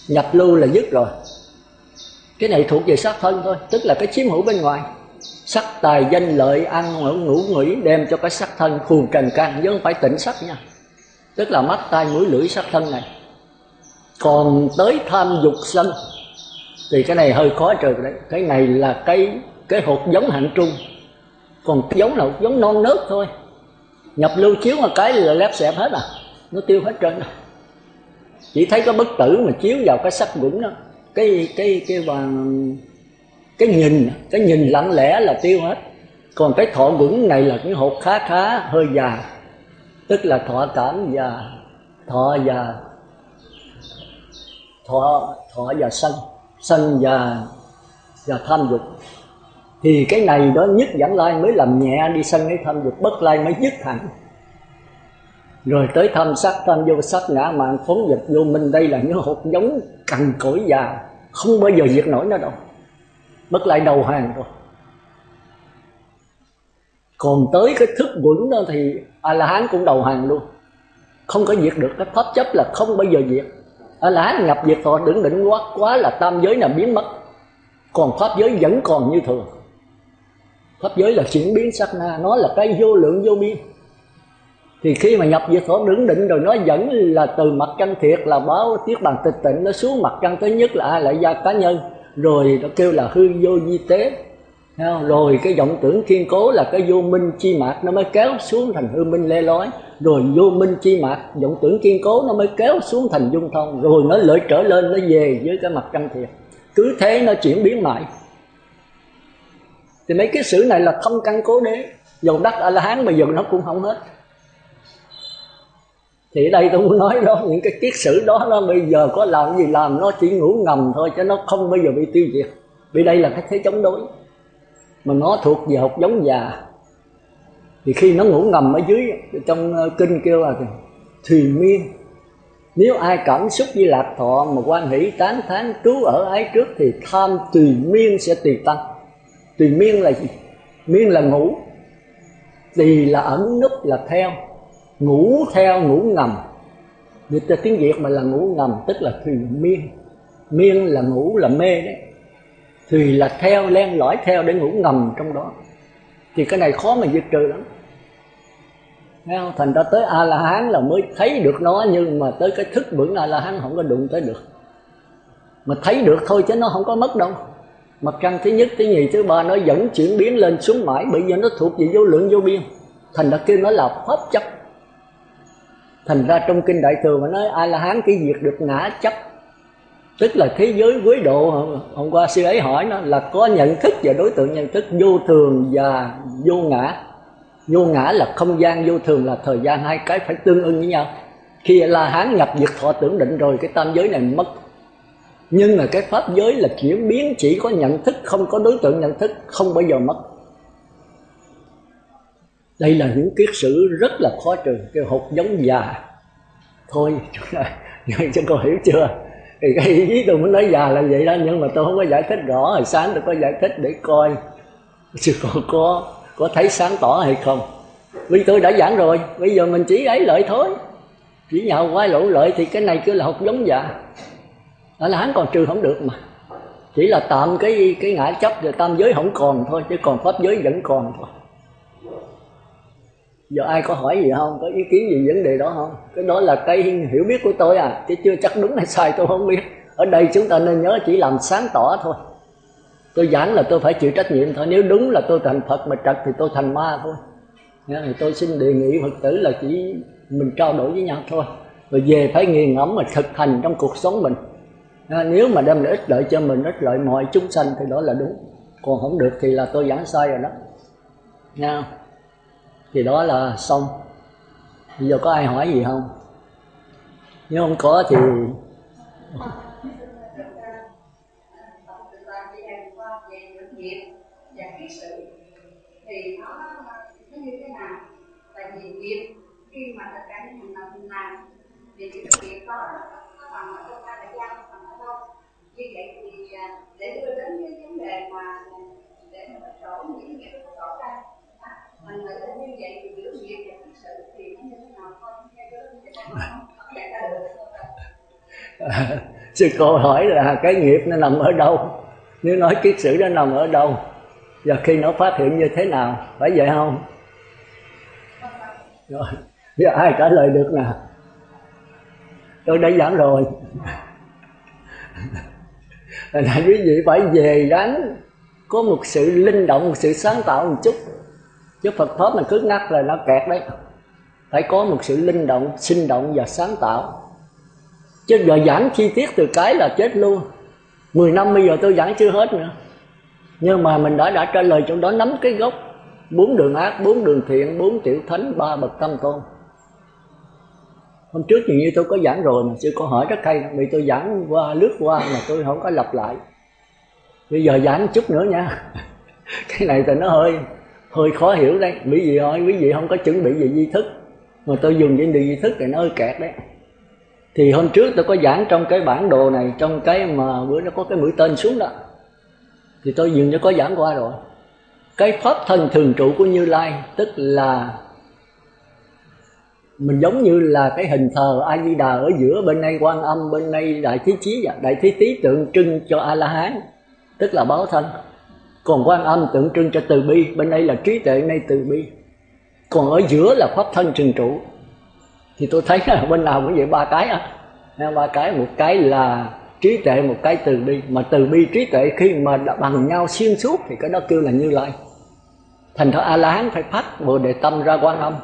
Nhập lưu là dứt rồi. Cái này thuộc về sắc thân thôi, tức là cái chiếm hữu bên ngoài. Sắc tài danh lợi ăn ngủ nghỉ đem cho cái sắc thân phù trần can, chứ không phải tịnh sắc nha. Tức là mắt tai mũi lưỡi sắc thân này. Còn tới tham dục sân thì cái này hơi khó trừ đấy. Cái này là cái hột giống hạng trung. Còn cái giống nào giống non nớt thôi. Nhập lưu chiếu một cái là lép xẹp hết à. Nó tiêu hết trơn rồi. Chỉ thấy có bất tử mà chiếu vào cái sắc quẩn đó. Cái nhìn lặng lẽ là tiêu hết. Còn cái thọ quẩn này là cái hột khá hơi già. Tức là thọ cảm già, thọ già, thọ và sân và tham dục. Thì cái này đó nhất Vãng Lai mới làm nhẹ đi sân cái tham dục, Bất Lai mới dứt hẳn. Rồi tới tham sắc, tham vô sắc, ngã mạn, phóng dật vô minh. Đây là những hột giống cằn cỗi già, không bao giờ diệt nổi nó đâu. Bất Lai đầu hàng rồi. Còn tới cái thức quẩn đó thì A-la-hán cũng đầu hàng luôn, không có diệt được. Cái pháp chấp là không bao giờ diệt. A-la-hán nhập diệt thọ đừng định quá là tam giới là biến mất. Còn pháp giới vẫn còn như thường. Pháp giới là chuyển biến sát na, nó là cái vô lượng vô biên. Thì khi mà nhập diệt thọ đừng định rồi, nó vẫn là từ mặt căn thiệt là báo tiết bàn tịch tịnh, nó xuống mặt căn thứ nhất là lại gia cá nhân. Rồi nó kêu là hư vô di tế. Rồi cái vọng tưởng kiên cố là cái vô minh chi mạc, nó mới kéo xuống thành hư minh lê lói. Rồi vô minh chi mạc, vọng tưởng kiên cố nó mới kéo xuống thành dung thông. Rồi nó lợi trở lên, nó về với cái mặt căn thiệt. Cứ thế nó chuyển biến mãi. Thì mấy cái sử này là không căn cố đế. Dầu đắc A-la-hán bây giờ nó cũng không hết. Thì ở đây tôi muốn nói đó, những cái kiết sử đó nó bây giờ có làm gì làm, nó chỉ ngủ ngầm thôi, chứ nó không bao giờ bị tiêu diệt. Vì đây là cái thế chống đối. Mà nó thuộc về hột giống già. Thì khi nó ngủ ngầm ở dưới, trong kinh kêu là thùy miên. Nếu ai cảm xúc với lạc thọ mà quan hỷ tán thán trú ở ái trước, thì tham tùy miên sẽ tùy tăng. Tùy miên là gì? Miên là ngủ, tùy là ẩn núp là theo. Ngủ theo, ngủ ngầm. Dịch ra tiếng Việt mà là ngủ ngầm, tức là thùy miên. Miên là ngủ, là mê đấy. Thùy là theo, len lỏi theo để ngủ ngầm trong đó. thì cái này khó mà diệt trừ lắm. Thấy không? Thành ra tới A-la-hán là mới thấy được nó, nhưng mà tới cái thức vững A-la-hán không có đụng tới được. Mà thấy được thôi chứ nó không có mất đâu. Mặt trăng thứ nhất, thứ nhì, thứ ba nó vẫn chuyển biến lên xuống mãi, bởi vì nó thuộc về vô lượng vô biên. Thành ra kêu nó là pháp chấp. Thành ra trong kinh Đại Thừa mà nói A-la-hán chỉ diệt được ngã chấp, tức là thế giới quế độ. Hôm qua sư ấy hỏi nó là có nhận thức và đối tượng nhận thức, vô thường và vô ngã. Vô ngã là không gian, vô thường là thời gian, hai cái phải tương ưng với nhau. Khi A-la-hán nhập diệt thọ tưởng định rồi, cái tam giới này mất. Nhưng mà cái pháp giới là chuyển biến, chỉ có nhận thức, không có đối tượng nhận thức, không bao giờ mất. Đây là những kiết sử rất là khó trừ, cái hột giống già. Thôi, cho cô hiểu chưa? Thì cái ý chí tôi muốn nói già là vậy đó, nhưng mà tôi không có giải thích rõ. Hồi sáng tôi có giải thích để coi sư cô có thấy sáng tỏ hay không. Vì tôi đã giảng rồi, bây giờ mình chỉ ấy lợi thôi, chỉ nhào quay lỗ lợi, thì cái này cứ là hột giống già. A-la-hán còn trừ không được mà, chỉ là tạm cái ngã chấp rồi tam giới không còn thôi, chứ còn pháp giới vẫn còn thôi. Giờ ai có hỏi gì không, có ý kiến gì vấn đề đó không? Cái đó là cái hiểu biết của tôi à, chứ chưa chắc đúng hay sai tôi không biết. Ở đây chúng ta nên nhớ chỉ làm sáng tỏ thôi. Tôi giảng là tôi phải chịu trách nhiệm thôi. Nếu đúng là tôi thành Phật, mà trật thì tôi thành ma thôi. Thì tôi xin đề nghị Phật tử là chỉ mình trao đổi với nhau thôi, rồi về phải nghiền ngẫm mà thực hành trong cuộc sống mình. Nếu mà đem lại ích lợi cho mình, ích lợi mọi chúng sanh thì đó là đúng. Còn không được thì là tôi giảng sai rồi đó nha. Thì đó là xong. Bây giờ có ai hỏi gì không? Nếu không có thì thì nó như thế nào? Tại vì nghiệp khi mà tất cả những hành động mình làm thì cái nghiệp đó nó bằng ở trong ta đại giao, bằng ở đâu? Như vậy thì để đưa đến cái vấn đề mà để mà rõ những nghiệp nó rõ ra, mình nghĩ là như vậy thì giữa nghiệp và kiết sử thì nó như thế nào thôi? Sư cô hỏi là cái nghiệp nó nằm ở đâu, nếu nói kiết sử nó nằm ở đâu, và khi nó phát hiện như thế nào, phải vậy không? Rồi, giờ ai trả lời được nào? Tôi đã giảng rồi. Là quý vị phải về ráng có một sự linh động, một sự sáng tạo một chút. Chứ Phật Pháp mà cứ ngắt là nó kẹt đấy. Phải có một sự linh động, sinh động và sáng tạo. Chứ giờ giảng chi tiết từ cái là chết luôn. 10 năm bây giờ tôi giảng chưa hết nữa. Nhưng mà mình đã trả lời trong đó, nắm cái gốc 4 đường ác, 4 đường thiện, 4 tiểu thánh, 3 bậc tam tôn. Hôm trước thì như tôi có giảng rồi mà, sư cô hỏi rất hay, vì tôi giảng qua lướt qua mà tôi không có lặp lại. Bây giờ giảng chút nữa nha. Cái này thì nó hơi khó hiểu đấy. Quý vị hỏi, quý vị không có chuẩn bị về di thức, mà tôi dùng những điều di thức thì nó hơi kẹt đấy. Thì hôm trước tôi có giảng trong cái bản đồ này, trong cái mà bữa nó có cái mũi tên xuống đó, thì tôi dường như có giảng qua rồi. Cái pháp thân thường trụ của Như Lai, tức là mình giống như là cái hình thờ A Di Đà ở giữa, bên đây Quan Âm, bên đây Đại Thế Chí, Đại Thế Tí tượng trưng cho A-la-hán, tức là báo thân. Còn Quan Âm tượng trưng cho từ bi, bên đây là trí tuệ, bên đây từ bi. Còn ở giữa là pháp thân thường trụ. Thì tôi thấy là bên nào cũng vậy, 3 cái á. 3 cái, một cái là trí tuệ, một cái từ bi. Mà từ bi trí tuệ khi mà bằng nhau xuyên suốt thì cái đó kêu là Như Lai. Thành ra A-la-hán phải phát Bồ Đề tâm ra Quan Âm.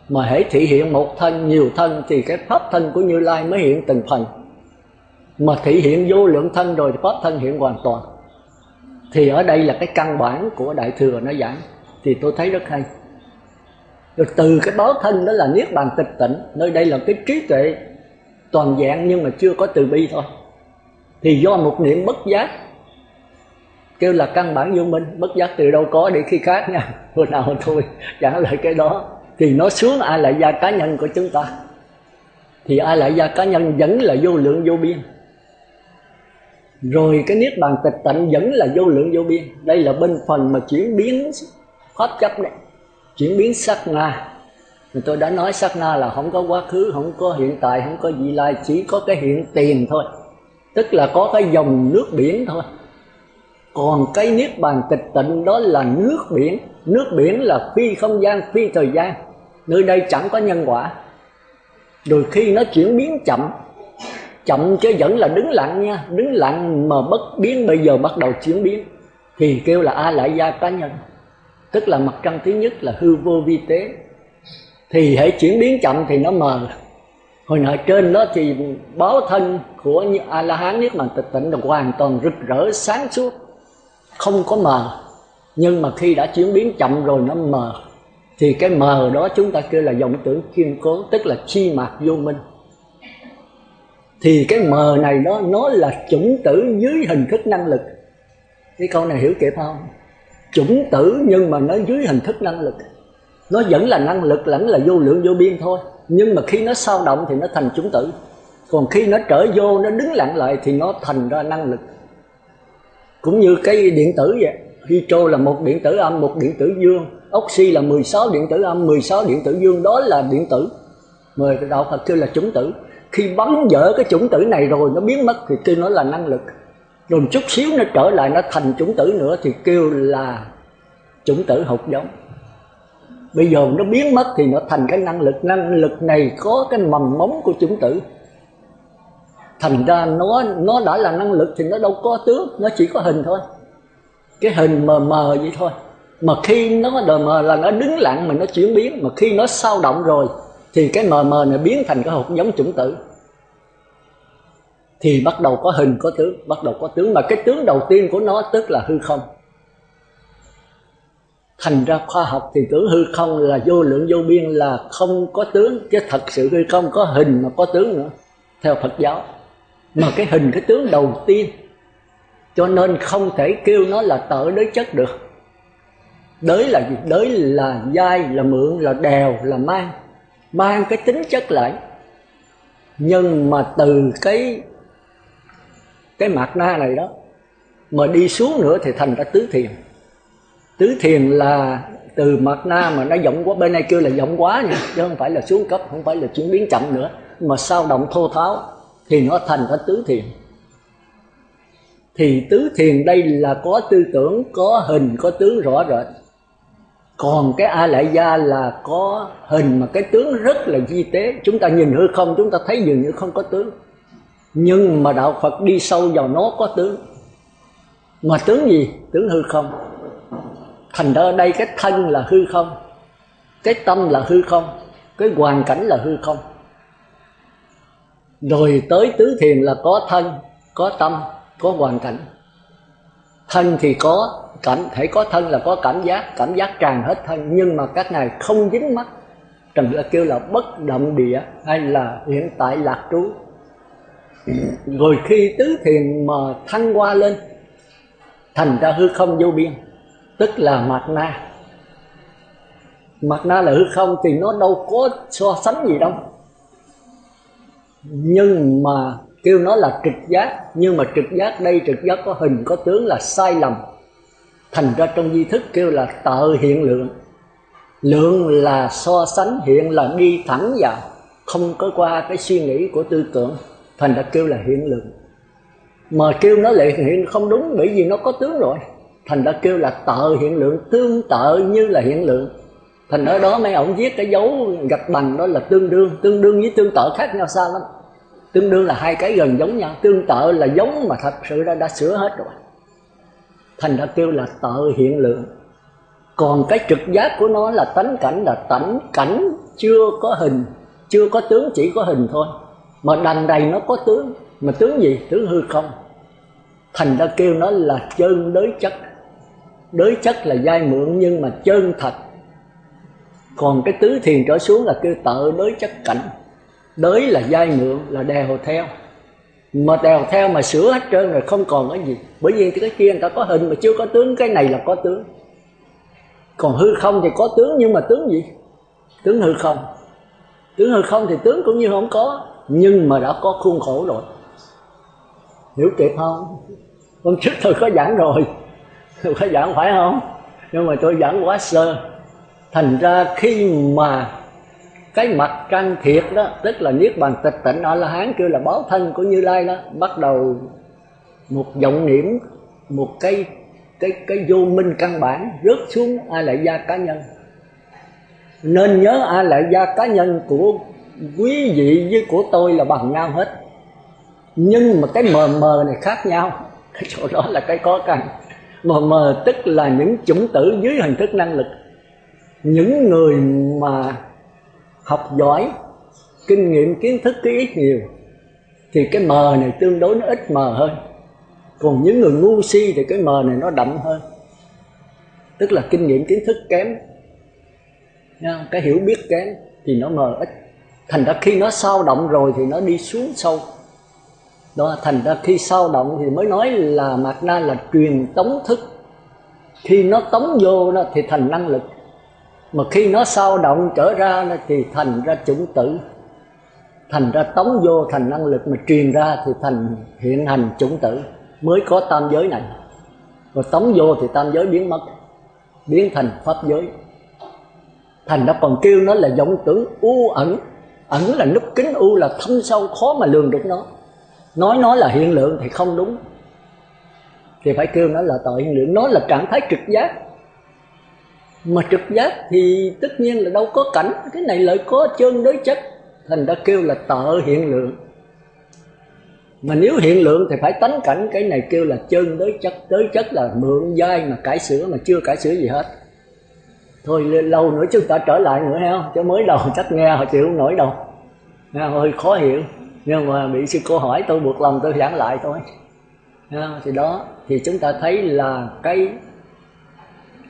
Mà hễ thị hiện một thân, nhiều thân thì cái pháp thân của Như Lai mới hiện từng phần. Mà thị hiện vô lượng thân rồi thì pháp thân hiện hoàn toàn. Thì ở đây là cái căn bản của Đại Thừa nó giảng. Thì tôi thấy rất hay. Rồi từ cái báo thân đó là Niết Bàn tịch tịnh. Nơi đây là cái trí tuệ toàn dạng nhưng mà chưa có từ bi thôi. Thì do một niệm bất giác, kêu là căn bản vô minh. Bất giác từ đâu có để khi khác nha. Hồi nào thôi trả lời cái đó. Thì nó xuống A Lại Gia cá nhân của chúng ta. Thì A Lại Gia cá nhân vẫn là vô lượng vô biên. Rồi cái Niết Bàn tịch tịnh vẫn là vô lượng vô biên. Đây là bên phần mà chuyển biến pháp chấp đấy. Chuyển biến sát na. Thì tôi đã nói sát na là không có quá khứ, không có hiện tại, không có vị lai, chỉ có cái hiện tiền thôi. Tức là có cái dòng nước biển thôi. Còn cái Niết Bàn tịch tịnh đó là nước biển, Nước biển là phi không gian, phi thời gian, nơi đây chẳng có nhân quả. Rồi khi nó chuyển biến chậm, chậm chứ vẫn là đứng lặng nha, đứng lặng mà bất biến, bây giờ bắt đầu chuyển biến thì kêu là A Lại Gia cá nhân, tức là mặt trăng thứ nhất là hư vô vi tế. Thì hãy chuyển biến chậm thì nó mờ. Hồi nãy trên đó thì báo thân của A La Hán Niết Bàn Tịch Tịnh là hoàn toàn rực rỡ sáng suốt, không có mờ. Nhưng mà khi đã chuyển biến chậm rồi nó mờ, thì cái mờ đó chúng ta kêu là vọng tưởng kiên cố, tức là chi mạc vô minh. Thì cái mờ này đó nó là chủng tử dưới hình thức năng lực. Cái câu này hiểu kịp không? Chủng tử nhưng mà nó dưới hình thức năng lực. Nó vẫn là năng lực, vẫn là vô lượng vô biên thôi, nhưng mà khi nó sao động thì nó thành chủng tử. Còn khi nó trở vô, nó đứng lặng lại thì nó thành ra năng lực. Cũng như cái điện tử vậy, hydro là một điện tử âm, một điện tử dương, oxy là 16 điện tử âm, 16 điện tử dương, đó là điện tử. Mời đạo Phật kêu là chủng tử. Khi bắn vỡ cái chủng tử này rồi nó biến mất thì kêu nó là năng lực. Rồi chút xíu nó trở lại, nó thành chủng tử nữa thì kêu là chủng tử hột giống. Bây giờ nó biến mất thì nó thành cái năng lực. Năng lực này có cái mầm móng của chủng tử. Thành ra nó đã là năng lực thì nó đâu có tướng, nó chỉ có hình thôi. Cái hình mờ mờ vậy thôi. Mà khi nó đờ mờ là nó đứng lặng mà nó chuyển biến. Mà khi nó sao động rồi thì cái mờ mờ này biến thành cái hột giống chủng tử. Thì bắt đầu có hình có tướng, bắt đầu có tướng. Mà cái tướng đầu tiên của nó tức là hư không. Thành ra khoa học thì tưởng hư không là vô lượng vô biên, là không có tướng. Chứ thật sự hư không có hình mà có tướng nữa, theo Phật giáo. Mà cái hình cái tướng đầu tiên, cho nên không thể kêu nó là tợ đới chất được. Đới là gì? Đới là dai, là mượn, là đèo, là mang cái tính chất lại. Nhưng mà từ cái mạt na này đó mà đi xuống nữa thì thành ra tứ thiền. Tứ thiền là từ mạt na mà nó vọng quá, bên này kêu là vọng quá nha, chứ không phải là xuống cấp, không phải là chuyển biến chậm nữa, mà sao động thô tháo thì nó thành ra tứ thiền. Thì tứ thiền đây là có tư tưởng, có hình, có tướng rõ rệt. Còn cái A Lại Gia là có hình mà cái tướng rất là vi tế. Chúng ta nhìn hư không chúng ta thấy dường như không có tướng, nhưng mà đạo Phật đi sâu vào nó có tướng. Mà tướng gì? Tướng hư không. Thành ra ở đây cái thân là hư không, cái tâm là hư không, cái hoàn cảnh là hư không. Rồi tới tứ thiền là có thân, có tâm, có hoàn cảnh. Thân thì có thể có thân là có cảm giác tràn hết thân, nhưng mà các ngài không dính mắc. Trần là kêu là bất động địa hay là hiện tại lạc trú. Rồi khi tứ thiền mà thăng hoa lên thành ra hư không vô biên, tức là mạt na. Mạt na là hư không thì nó đâu có so sánh gì đâu, nhưng mà kêu nó là trực giác. Nhưng mà trực giác đây, trực giác có hình có tướng là sai lầm. Thành ra trong di thức kêu là tợ hiện lượng. Lượng là so sánh, hiện là đi thẳng vào, không có qua cái suy nghĩ của tư tưởng. Thành ra kêu là hiện lượng. Mà kêu nó lại hiện không đúng, bởi vì nó có tướng rồi. Thành ra kêu là tợ hiện lượng, tương tự như là hiện lượng. Thành ở đó mấy ông viết cái dấu gạch bằng đó là tương đương. Tương đương với tương tự khác nhau xa lắm. Tương đương là hai cái gần giống nhau, tương tự là giống mà thật sự đã sửa hết rồi. Thành ra kêu là tợ hiện lượng. Còn cái trực giác của nó là tánh cảnh, là tánh cảnh chưa có hình, chưa có tướng, chỉ có hình thôi. Mà đằng đầy nó có tướng. Mà tướng gì? Tướng hư không. Thành ra kêu nó là chân đới chất. Đới chất là dai mượn nhưng mà chân thật. Còn cái tứ thiền trở xuống là kêu tợ đới chất cảnh. Đới là dai mượn, là đèo theo. Mà đèo theo mà sửa hết trơn rồi không còn cái gì. Bởi vì cái kia người ta có hình mà chưa có tướng, cái này là có tướng. Còn hư không thì có tướng, nhưng mà tướng gì? Tướng hư không. Tướng hư không thì tướng cũng như không có, nhưng mà đã có khuôn khổ rồi. Hiểu kịp không? Hôm trước tôi có giảng rồi, tôi có giảng phải không? Nhưng mà tôi giảng quá sơ. Thành ra khi mà cái mặt trăng thiệt đó, tức là Niết Bàn Tịch Tịnh A-la-hán kêu là báo thân của Như Lai đó, bắt đầu một vọng niệm, một cái cái vô minh căn bản rớt xuống A Lại Gia cá nhân. Nên nhớ A Lại Gia cá nhân của quý vị với của tôi là bằng nhau hết, nhưng mà cái mờ mờ này khác nhau. Cái chỗ đó là cái khó khăn. Mờ mờ tức là những chủng tử dưới hình thức năng lực. Những người mà học giỏi, kinh nghiệm kiến thức cái ít nhiều thì cái mờ này tương đối nó ít mờ hơn. Còn những người ngu si thì cái mờ này nó đậm hơn, tức là kinh nghiệm kiến thức kém, cái hiểu biết kém thì nó mờ ít. Thành ra khi nó sao động rồi thì nó đi xuống sâu đó. Thành ra khi sao động thì mới nói là Mạt Na là truyền tống thức. Khi nó tống vô đó thì thành năng lực, mà khi nó sao động trở ra thì thành ra chủng tử. Thành ra tống vô thành năng lực, mà truyền ra thì thành hiện hành chủng tử. Mới có tam giới này. Rồi tống vô thì tam giới biến mất, biến thành pháp giới. Thành ra còn kêu nó là vọng tưởng u ẩn. Ẩn là nút kín, u là thâm sâu khó mà lường được nó. Nói nó là hiện lượng thì không đúng, thì phải kêu nó là tội hiện lượng. Nó là trạng thái trực giác. Mà trực giác thì tất nhiên là đâu có cảnh. Cái này lại có chân đối chất, thành ra kêu là tợ hiện lượng. Mà nếu hiện lượng thì phải tánh cảnh. Cái này kêu là chân đối chất. Đối chất là mượn dai mà cải sửa, mà chưa cải sửa gì hết. Thôi lâu nữa chúng ta trở lại nữa ha, chứ mới đầu chắc nghe họ chịu không nổi đâu, hơi khó hiểu. Nhưng mà bị sư cô hỏi tôi buộc lòng tôi giảng lại thôi. Thì đó, thì chúng ta thấy là cái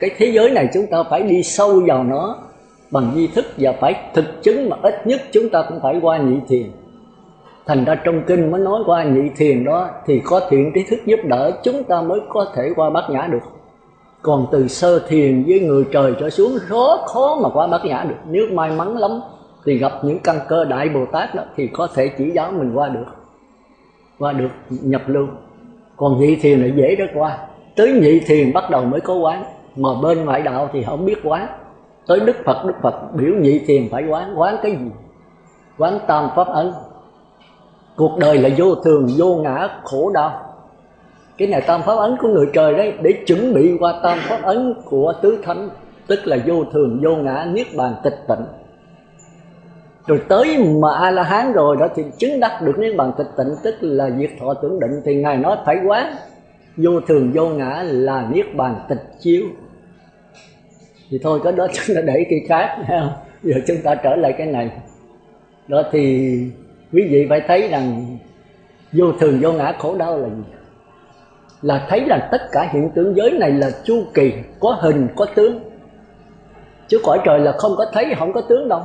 thế giới này chúng ta phải đi sâu vào nó bằng di thức, và phải thực chứng, mà ít nhất chúng ta cũng phải qua nhị thiền. Thành ra trong kinh mới nói qua nhị thiền đó thì có thiện trí thức giúp đỡ, chúng ta mới có thể qua bát nhã được. Còn từ sơ thiền với người trời trở xuống rất khó mà qua bát nhã được. Nếu may mắn lắm thì gặp những căn cơ Đại Bồ Tát đó thì có thể chỉ giáo mình qua được nhập lưu. Còn nhị thiền là dễ rất qua. Tới nhị thiền bắt đầu mới có quán, mà bên ngoại đạo thì không biết quán. Tới Đức Phật biểu nhị thiền phải quán cái gì? Quán tam pháp ấn. Cuộc đời là vô thường, vô ngã, khổ đau. Cái này tam pháp ấn của người trời đấy, để chuẩn bị qua tam pháp ấn của tứ thánh, tức là vô thường, vô ngã, niết bàn, tịch tịnh. Rồi tới mà A-la-hán rồi đó thì chứng đắc được niết bàn tịch tịnh, tức là diệt thọ tưởng định, thì Ngài nói phải quán vô thường vô ngã là niết bàn tịch chiếu. Thì thôi cái đó chúng ta để cái khác, giờ chúng ta trở lại cái này. Đó thì quý vị phải thấy rằng vô thường vô ngã khổ đau là gì? Là thấy là tất cả hiện tượng giới này là chu kỳ, có hình có tướng. Chứ cõi trời là không có thấy, không có tướng đâu.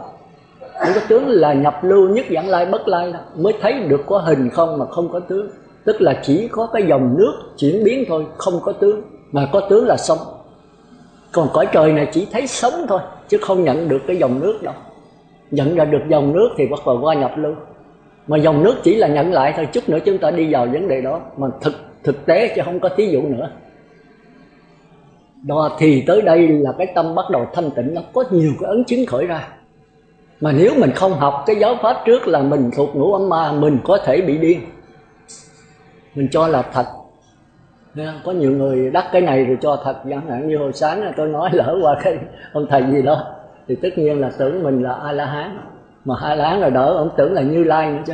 Không có tướng là nhập lưu nhất vãng lai bất lai đó, mới thấy được có hình không mà không có tướng. Tức là chỉ có cái dòng nước chuyển biến thôi, không có tướng. Mà có tướng là sống. Còn cõi trời này chỉ thấy sống thôi, chứ không nhận được cái dòng nước đâu. Nhận ra được dòng nước thì bắt đầu qua nhập lưu. Mà dòng nước chỉ là nhận lại thôi. Chút nữa chúng ta đi vào vấn đề đó. Mà thực tế chứ không có thí dụ nữa. Đó thì tới đây là cái tâm bắt đầu thanh tịnh. Nó có nhiều cái ấn chứng khởi ra. Mà nếu mình không học cái giáo pháp trước là mình thuộc ngũ ấm ma, mình có thể bị điên. Mình cho là thật. Có nhiều người đắc cái này rồi cho thật. Chẳng hạn như hồi sáng tôi nói lỡ qua cái ông thầy gì đó, thì tất nhiên là tưởng mình là A-la-hán. Mà A-la-hán rồi đỡ, ông tưởng là Như Lai nữa chứ.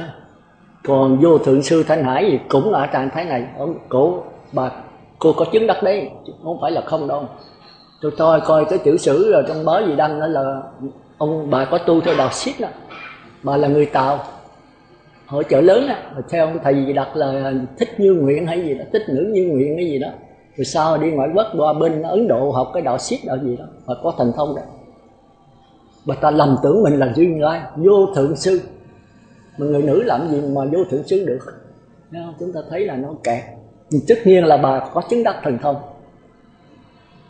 Còn vô thượng sư Thanh Hải gì cũng ở trạng thái này. Cô có chứng đắc đấy, không phải là không đâu. Tôi coi cái tiểu sử rồi trong báo gì đăng đó là bà có tu theo đạo Sikh đó. Bà là người Tàu, hội chợ lớn á, theo ông thầy gì đặt là Thích Như Nguyện hay gì đó, Thích Nữ Như Nguyện hay gì đó. Rồi sau đi ngoại quốc qua bên Ấn Độ học cái đạo Sikh đạo gì đó, và có thành thông đó. Bà ta lầm tưởng mình là Như Lai, vô thượng sư. Mà người nữ làm gì mà vô thượng sư được? Chúng ta thấy là nó kẹt. Nhưng tất nhiên là bà có chứng đắc thần thông,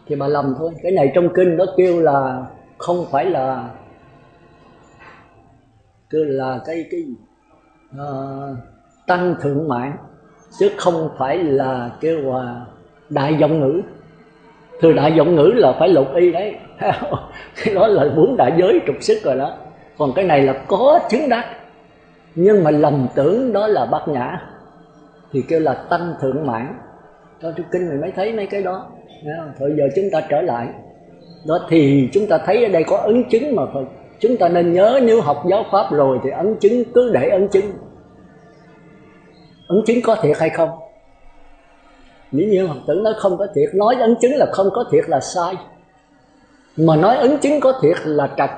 thì bà lầm thôi. Cái này trong kinh nó kêu là không phải là kêu là cái tăng thượng mạng, chứ không phải là kêu là đại vọng ngữ. Từ đại vọng ngữ là phải lục y đấy. Cái đó là 4 đại giới trục sức rồi đó. Còn cái này là có chứng đắc, nhưng mà lầm tưởng đó là bát nhã, thì kêu là tăng thượng mạng. Trong kinh mình mới thấy mấy cái đó. Thôi giờ chúng ta trở lại đó, thì chúng ta thấy ở đây có ấn chứng mà thôi. Chúng ta nên nhớ, nếu học giáo pháp rồi thì ấn chứng cứ để ấn chứng. Ấn chứng có thiệt hay không? Dĩ nhiên Phật tử nói không có thiệt, nói ấn chứng là không có thiệt là sai, mà nói ấn chứng có thiệt là trật.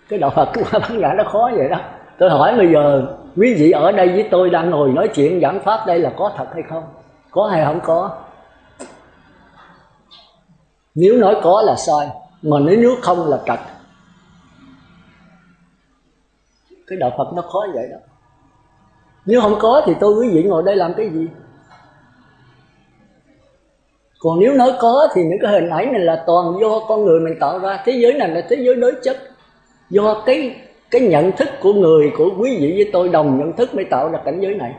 Cái đạo Phật của Bát Nhã nó khó vậy đó. Tôi hỏi bây giờ quý vị ở đây với tôi đang ngồi nói chuyện giảng pháp đây là có thật hay không? Có hay không có? Nếu nói có là sai, mà nếu không là trật. Cái đạo Phật nó khó vậy đó. Nếu không có thì tôi quý vị ngồi đây làm cái gì? Còn nếu nói có thì những cái hình ảnh này là toàn do con người mình tạo ra. Thế giới này là thế giới đối chất, do cái nhận thức của người, của quý vị với tôi đồng nhận thức mới tạo ra cảnh giới này.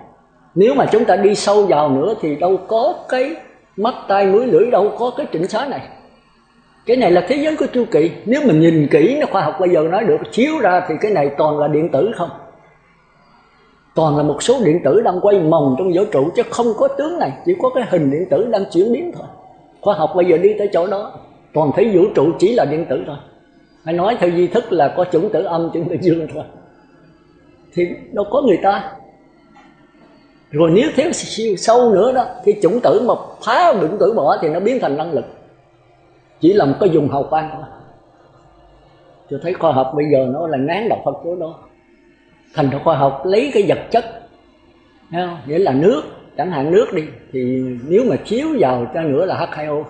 Nếu mà chúng ta đi sâu vào nữa thì đâu có cái mắt tai mũi lưỡi, đâu có cái trịnh xá này. Cái này là thế giới của chu kỳ. Nếu mình nhìn kỹ, nó khoa học bây giờ nói được chiếu ra thì cái này toàn là điện tử không, toàn là một số điện tử đang quay vòng trong vũ trụ, chứ không có tướng này, chỉ có cái hình điện tử đang chuyển biến thôi. Khoa học bây giờ đi tới chỗ đó, toàn thấy vũ trụ chỉ là điện tử thôi. Hay nói theo duy thức là có chủng tử âm, chủng tử dương thôi, thì đâu có người ta. Rồi nếu thiếu sâu nữa đó, thì chủng tử mà phá chủng tử bỏ thì nó biến thành năng lực, chỉ là một cái dùng hào quang thôi. Tôi thấy khoa học bây giờ nó là ngán đạo Phật của nó. Thành ra khoa học lấy cái vật chất, thấy không? Nghĩa là nước, chẳng hạn nước đi, thì nếu mà chiếu vào cho nữa là H2O,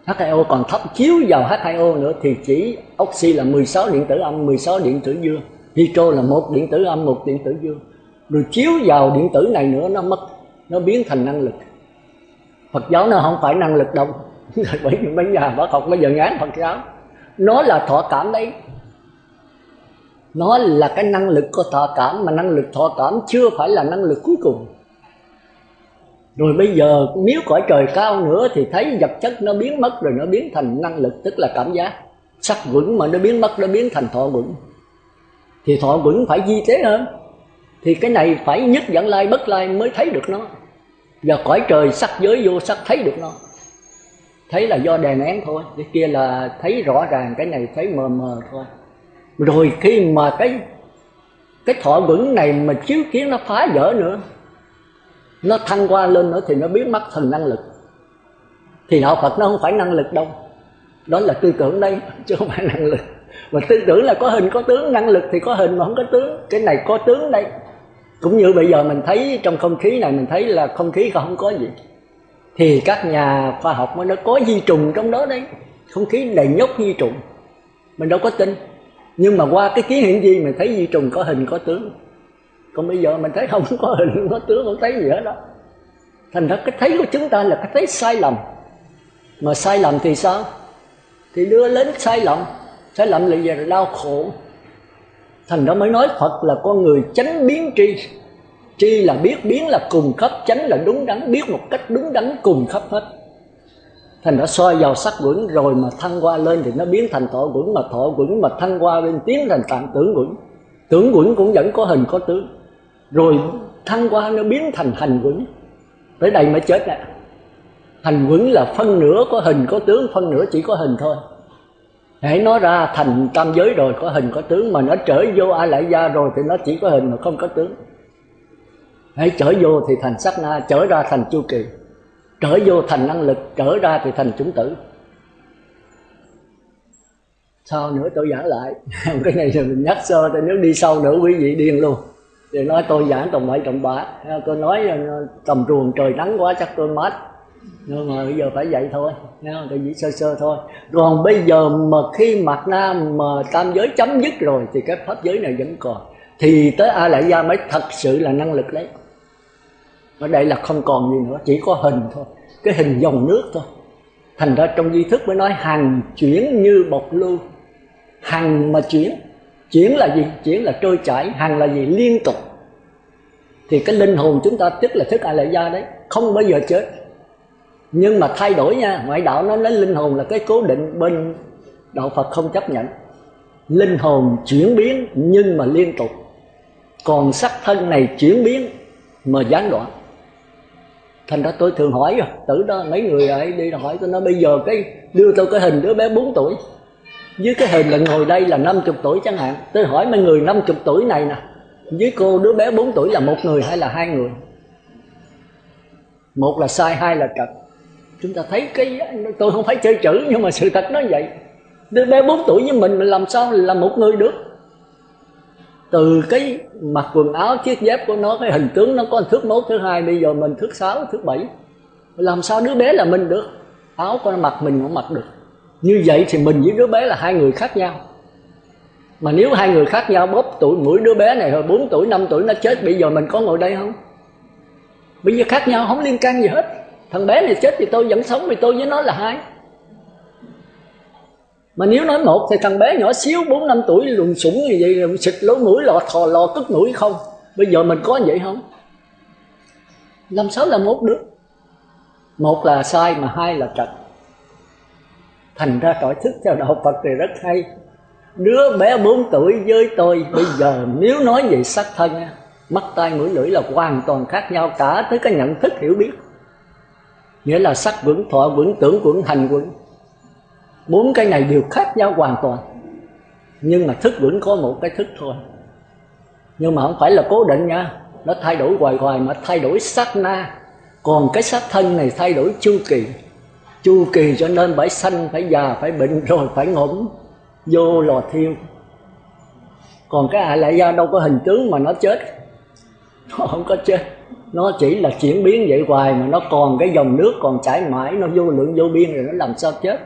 H2O còn thấp, chiếu vào H2O nữa thì chỉ oxy là 16 điện tử âm, 16 điện tử dương, hydro là 1 điện tử âm, 1 điện tử dương. Rồi chiếu vào điện tử này nữa nó mất, nó biến thành năng lực. Phật giáo nó không phải năng lực đâu. Bởi vì mấy nhà bác học bây giờ ngán Phật giáo. Nó là thọ cảm đấy. Nó là cái năng lực của thọ cảm, mà năng lực thọ cảm chưa phải là năng lực cuối cùng. Rồi bây giờ nếu cõi trời cao nữa thì thấy vật chất nó biến mất rồi nó biến thành năng lực, tức là cảm giác. Sắc quẩn mà nó biến mất, nó biến thành thọ quẩn. Thì thọ quẩn phải vi tế hơn. Thì cái này phải nhất dẫn lai bất lai mới thấy được nó. Và cõi trời sắc giới vô sắc thấy được nó. Thấy là do đè nén thôi, cái kia là thấy rõ ràng, cái này thấy mờ mờ thôi. Rồi khi mà cái thọ quẩn này mà chiếu kiến nó phá vỡ nữa, nó thăng qua lên nữa thì nó biến mất thành năng lực. Thì đạo Phật nó không phải năng lực đâu, đó là tư tưởng đây, chứ không phải năng lực. Mà tư tưởng là có hình có tướng, năng lực thì có hình mà không có tướng. Cái này có tướng đây. Cũng như bây giờ mình thấy trong không khí này, mình thấy là không khí không có gì, thì các nhà khoa học mới nói có vi trùng trong đó đấy. Không khí đầy nhốt vi trùng, mình đâu có tin. Nhưng mà qua cái ký hiện vi mình thấy vi trùng có hình có tướng. Còn bây giờ mình thấy không có hình không có tướng, không thấy gì hết đó. Thành ra cái thấy của chúng ta là cái thấy sai lầm. Mà sai lầm thì sao? Thì đưa đến sai lầm. Sai lầm là gì? Là đau khổ. Thành ra mới nói Phật là con người chánh biến tri. Tri là biết, biến là cùng khắp, chánh là đúng đắn, biết một cách đúng đắn cùng khắp hết. Thành ra soi vào sắc quẩn rồi mà thăng qua lên thì nó biến thành thọ quẩn, mà thọ quẩn mà thăng qua bên tiến thành tạng tưởng quẩn. Tưởng quẩn cũng vẫn có hình có tướng. Rồi thăng qua nó biến thành hành quẩn. Tới đây mới chết nè. Hành quẩn là phân nửa có hình có tướng, phân nửa chỉ có hình thôi. Hãy nó ra thành tam giới rồi có hình có tướng, mà nó trở vô A Lại Gia rồi thì nó chỉ có hình mà không có tướng. Hãy trở vô thì thành sát na, trở ra thành chu kỳ, trở vô thành năng lực, trở ra thì thành chủng tử. Sau nữa tôi giảng lại. Cái này rồi mình nhắc sơ, tôi nếu đi sâu nữa quý vị điên luôn. Thì nói tôi giảng tầm bậy tầm bạ. Tôi nói tầm ruồng trời nắng quá chắc tôi mát. Nhưng mà bây giờ phải vậy thôi, tôi chỉ sơ sơ thôi. Còn bây giờ mà khi mặt nam mà tam giới chấm dứt rồi thì cái pháp giới này vẫn còn. Thì tới A Lại Gia mới thật sự là năng lực đấy. Ở đây là không còn gì nữa, chỉ có hình thôi, cái hình dòng nước thôi. Thành ra trong duy thức mới nói hằng chuyển như bộc lưu. Hằng mà chuyển là gì? Chuyển là trôi chảy, hằng là gì? Liên tục. Thì cái linh hồn chúng ta tức là thức A Lại Gia đấy, không bao giờ chết. Nhưng mà thay đổi nha, ngoại đạo nó lấy linh hồn là cái cố định, bên đạo Phật không chấp nhận. Linh hồn chuyển biến nhưng mà liên tục. Còn sắc thân này chuyển biến mà gián đoạn. Thành ra tôi thường hỏi tử đó, mấy người ấy đi hỏi tôi nói bây giờ cái đưa tôi cái hình đứa bé 4 tuổi với cái hình là ngồi đây là 50 tuổi chẳng hạn. Tôi hỏi mấy người 50 tuổi này nè, với cô đứa bé 4 tuổi là một người hay là hai người? Một là sai, hai là trật. Chúng ta thấy cái, tôi không phải chơi chữ nhưng mà sự thật nó vậy. Đứa bé 4 tuổi với mình làm sao là một người được? Từ cái mặc quần áo, chiếc dép của nó, cái hình tướng nó có thước 1, thước 2, bây giờ mình thước 6, thước 7. Làm sao đứa bé là mình được? Áo con mặc mình không mặc được. Như vậy thì mình với đứa bé là hai người khác nhau. Mà nếu hai người khác nhau, bóp tuổi mũi đứa bé này hồi 4 tuổi, 5 tuổi nó chết, bây giờ mình có ngồi đây không? Bây giờ khác nhau, không liên can gì hết. Thằng bé này chết thì tôi vẫn sống, vì tôi với nó là hai. Mà nếu nói một thì thằng bé nhỏ xíu 4-5 tuổi lùn sủng như vậy, xịt lỗ mũi, lò thò lò cất mũi không. Bây giờ mình có vậy không? Làm sao là một được? Một là sai mà hai là trật. Thành ra trọi thức theo đạo Phật thì rất hay. Đứa bé 4 tuổi với tôi bây giờ nếu nói về sắc thân, mắt tai mũi lưỡi là hoàn toàn khác nhau cả tới cái nhận thức hiểu biết. Nghĩa là sắc vững, thọ vững, tưởng vững, hành vững. 4 cái này đều khác nhau hoàn toàn. Nhưng mà thức vững có một cái thức thôi. Nhưng mà không phải là cố định nha. Nó thay đổi hoài hoài mà thay đổi sát na. Còn cái sắc thân này thay đổi chu kỳ. Chu kỳ cho nên phải sanh, phải già, phải bệnh rồi phải ngủm vô lò thiêu. Còn cái A Lại Gia đâu có hình tướng mà nó chết. Nó không có chết. Nó chỉ là chuyển biến vậy hoài mà nó còn cái dòng nước còn chảy mãi, nó vô lượng vô biên rồi nó làm sao chết.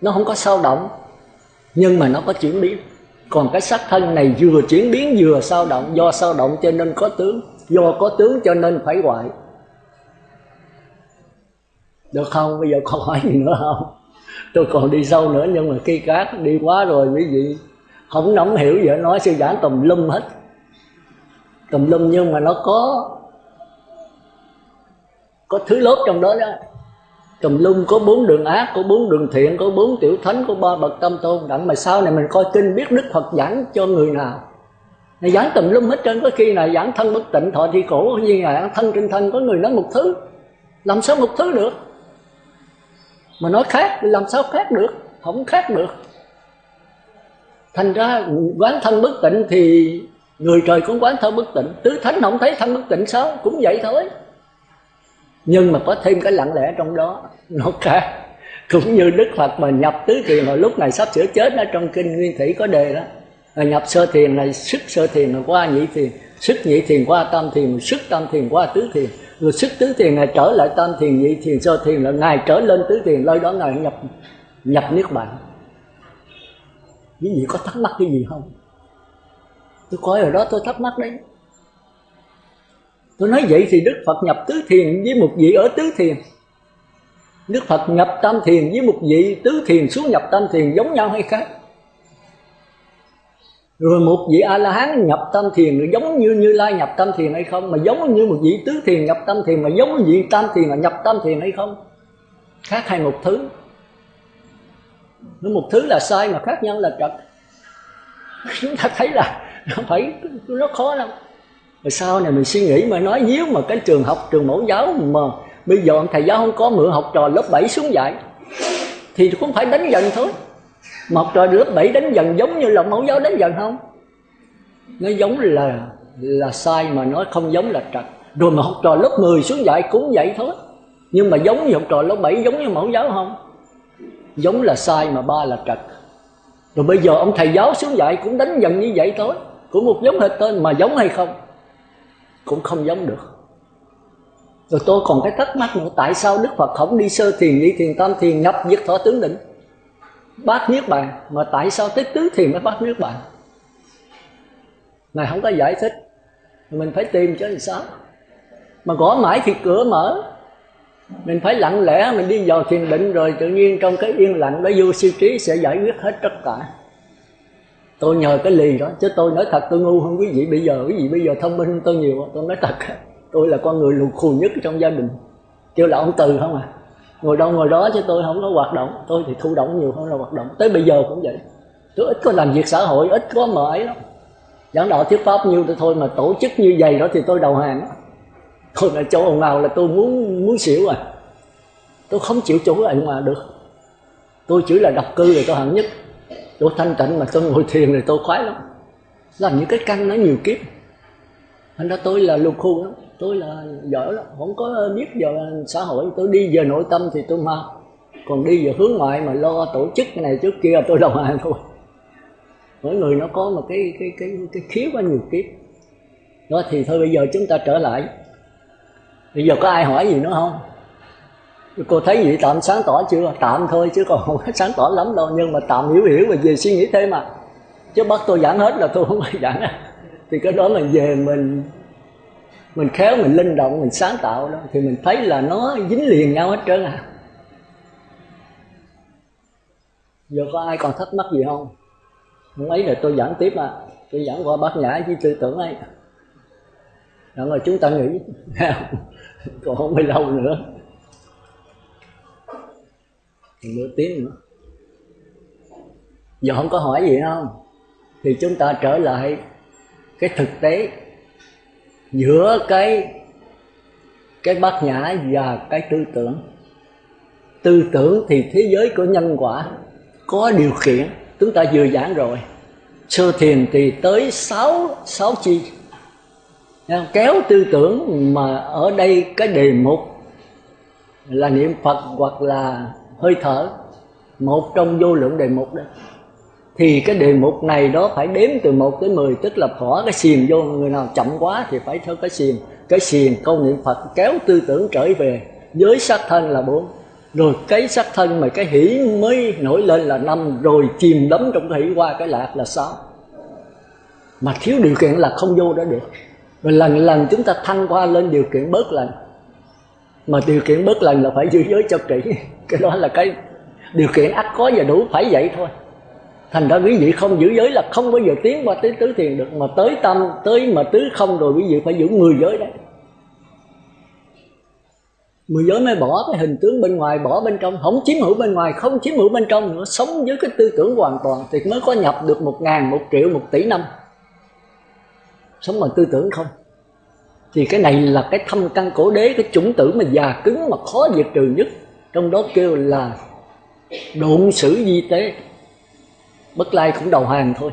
Nó không có sao động, nhưng mà nó có chuyển biến. Còn cái sắc thân này vừa chuyển biến vừa sao động. Do sao động cho nên có tướng, do có tướng cho nên phải hoại. Được không? Bây giờ còn hỏi gì nữa không? Tôi còn đi sâu nữa nhưng mà khi cát đi quá rồi quý vị không nóng hiểu vậy, nói sư giảng tùm lum hết. Tùm lum nhưng mà nó có thứ lớp trong đó đó. Tùm lum có 4 đường ác, có 4 đường thiện, có 4 tiểu thánh, có 3 bậc tâm tôn. Đặng mà sau này mình coi kinh biết Đức Phật giảng cho người nào. Này giảng tùm lum hết trơn. Có khi là giảng thân bất tịnh, thọ thi cổ, có gì là thân trên thân. Có người nói một thứ, làm sao một thứ được? Mà nói khác, làm sao khác được? Không khác được. Thành ra quán thân bất tịnh thì người trời cũng quán thân bất tịnh. Tứ thánh không thấy thân bất tịnh sao? Cũng vậy thôi. Nhưng mà có thêm cái lặng lẽ trong đó, nó khác. Cũng như Đức Phật mà nhập tứ thiền vào lúc này sắp sửa chết đó, trong kinh Nguyên Thủy có đề đó. Nhập sơ thiền là sức sơ thiền là qua nhị thiền, sức nhị thiền qua tam thiền, sức tam thiền qua tứ thiền, rồi sức tứ thiền Ngài trở lại tam thiền, nhị thiền, sơ thiền là Ngài trở lên tứ thiền, nơi đó Ngài nhập niết bàn. Quý vị có thắc mắc cái gì không? Tôi coi ở đó tôi thắc mắc đấy. Tôi nói vậy thì Đức Phật nhập tứ thiền với một vị ở tứ thiền, Đức Phật nhập tam thiền với một vị tứ thiền xuống nhập tam thiền giống nhau hay khác? Rồi một vị A-la-hán nhập tam thiền giống như Như Lai nhập tam thiền hay không? Mà giống như một vị tứ thiền nhập tam thiền, mà giống như vị tam thiền là nhập tam thiền hay không? Khác hai một thứ. Một thứ là sai mà khác nhau là trật. Chúng ta thấy là nó khó lắm. Rồi sau này mình suy nghĩ mà nói, nếu mà cái trường học, trường mẫu giáo mà bây giờ ông thầy giáo không có mượn học trò lớp 7 xuống dạy thì cũng phải đánh dần thôi. Mà học trò lớp 7 đánh dần giống như là mẫu giáo đánh dần không? Nó giống là sai mà nó không giống là trật. Rồi mà học trò lớp 10 xuống dạy cũng vậy thôi. Nhưng mà giống như học trò lớp 7 giống như mẫu giáo không? Giống là sai mà ba là trật. Rồi bây giờ ông thầy giáo xuống dạy cũng đánh dần như vậy thôi, cũng một giống hệt thôi, mà giống hay không? Cũng không giống được. Rồi tôi còn cái thắc mắc nữa, tại sao Đức Phật không đi sơ thiền, nhị thiền, tam thiền, nhập diệt thọ tướng định, bát niết bàn, mà tại sao tới tứ thiền mới bát niết bàn? Ngài không có giải thích, mình phải tìm chứ làm sao. Mà gõ mãi thì cửa mở. Mình phải lặng lẽ mình đi vào thiền định, rồi tự nhiên trong cái yên lặng đó vô siêu trí sẽ giải quyết hết tất cả. Tôi nhờ cái lì đó, chứ tôi nói thật tôi ngu hơn quý vị bây giờ. Quý vị bây giờ thông minh hơn tôi nhiều. Tôi nói thật, tôi là con người lù khù nhất trong gia đình, kêu là ông Từ không à. Ngồi đâu ngồi đó chứ tôi không có hoạt động. Tôi thì thụ động nhiều hơn là hoạt động. Tới bây giờ cũng vậy. Tôi ít có làm việc xã hội, ít có mở ấy lắm. Giảng đạo thuyết pháp nhiêu thôi mà tổ chức như vậy đó thì tôi đầu hàng đó. Tôi là chỗ ồn ào là tôi muốn xỉu rồi. Tôi không chịu chỗ lại mà được. Tôi chỉ là độc cư rồi tôi hận nhất. Chỗ thanh tịnh mà tôi ngồi thiền thì tôi khoái lắm. Làm những cái căn nó nhiều kiếp. Thành ra tôi là lù khu lắm. Tôi là giỏi lắm. Không có biết giờ xã hội. Tôi đi về nội tâm thì tôi mau. Còn đi về hướng ngoại mà lo tổ chức cái này trước kia tôi đầu hàng thôi. Mỗi người nó có một cái khiếu có nhiều kiếp. Đó thì thôi bây giờ chúng ta trở lại. Bây giờ có ai hỏi gì nữa không? Cô thấy gì tạm sáng tỏ chưa? Tạm thôi chứ còn không sáng tỏ lắm đâu. Nhưng mà tạm hiểu và về suy nghĩ thêm mà. Chứ bắt tôi giảng hết là tôi không phải giảng. Thì cái đó mình về mình khéo, mình linh động, mình sáng tạo đó. Thì mình thấy là nó dính liền nhau hết trơn à. Giờ có ai còn thắc mắc gì không? Không ấy là tôi giảng tiếp à. Tôi giảng qua Bát Nhã với tư tưởng ấy. Đó rồi chúng ta nghĩ còn không bao lâu nữa, nửa tiếng nữa. Giờ không có hỏi gì không? Thì chúng ta trở lại cái thực tế giữa cái Bát Nhã và cái tư tưởng. Tư tưởng thì thế giới của nhân quả có điều kiện, chúng ta vừa giảng rồi. Sơ thiền thì tới sáu chi. Kéo tư tưởng mà ở đây cái đề mục là niệm Phật hoặc là hơi thở, một trong vô lượng đề mục đó. Thì cái đề mục này đó phải đếm từ 1 tới 10, tức là bỏ cái xiềng vô. Người nào chậm quá thì phải theo cái xiềng câu niệm Phật kéo tư tưởng trở về. Với sắc thân là 4. Rồi cái sắc thân mà cái hỷ mới nổi lên là 5. Rồi chìm đắm trong cái hỷ qua cái lạc là 6. Mà thiếu điều kiện là không vô đó được. Rồi lần lần chúng ta thăng qua lên điều kiện bớt lần. Mà điều kiện bớt lần là phải giữ giới cho kỹ. Cái đó là cái điều kiện ắt có và đủ, phải vậy thôi. Thành ra quý vị không giữ giới là không bao giờ tiến qua tới tứ thiền được. Mà tới tâm, tới mà tứ không rồi quý vị phải giữ 10 giới đấy. 10 giới mới bỏ cái hình tướng bên ngoài, bỏ bên trong. Không chiếm hữu bên ngoài, không chiếm hữu bên trong nữa. Sống với cái tư tưởng hoàn toàn thì mới có nhập được 1.000, 1 triệu, 1 tỷ năm. Sống bằng tư tưởng không. Thì cái này là cái thâm căn cổ đế, cái chủng tử mà già cứng mà khó diệt trừ nhất. Trong đó kêu là độn sử di tế. Bất Lai cũng đầu hàng thôi.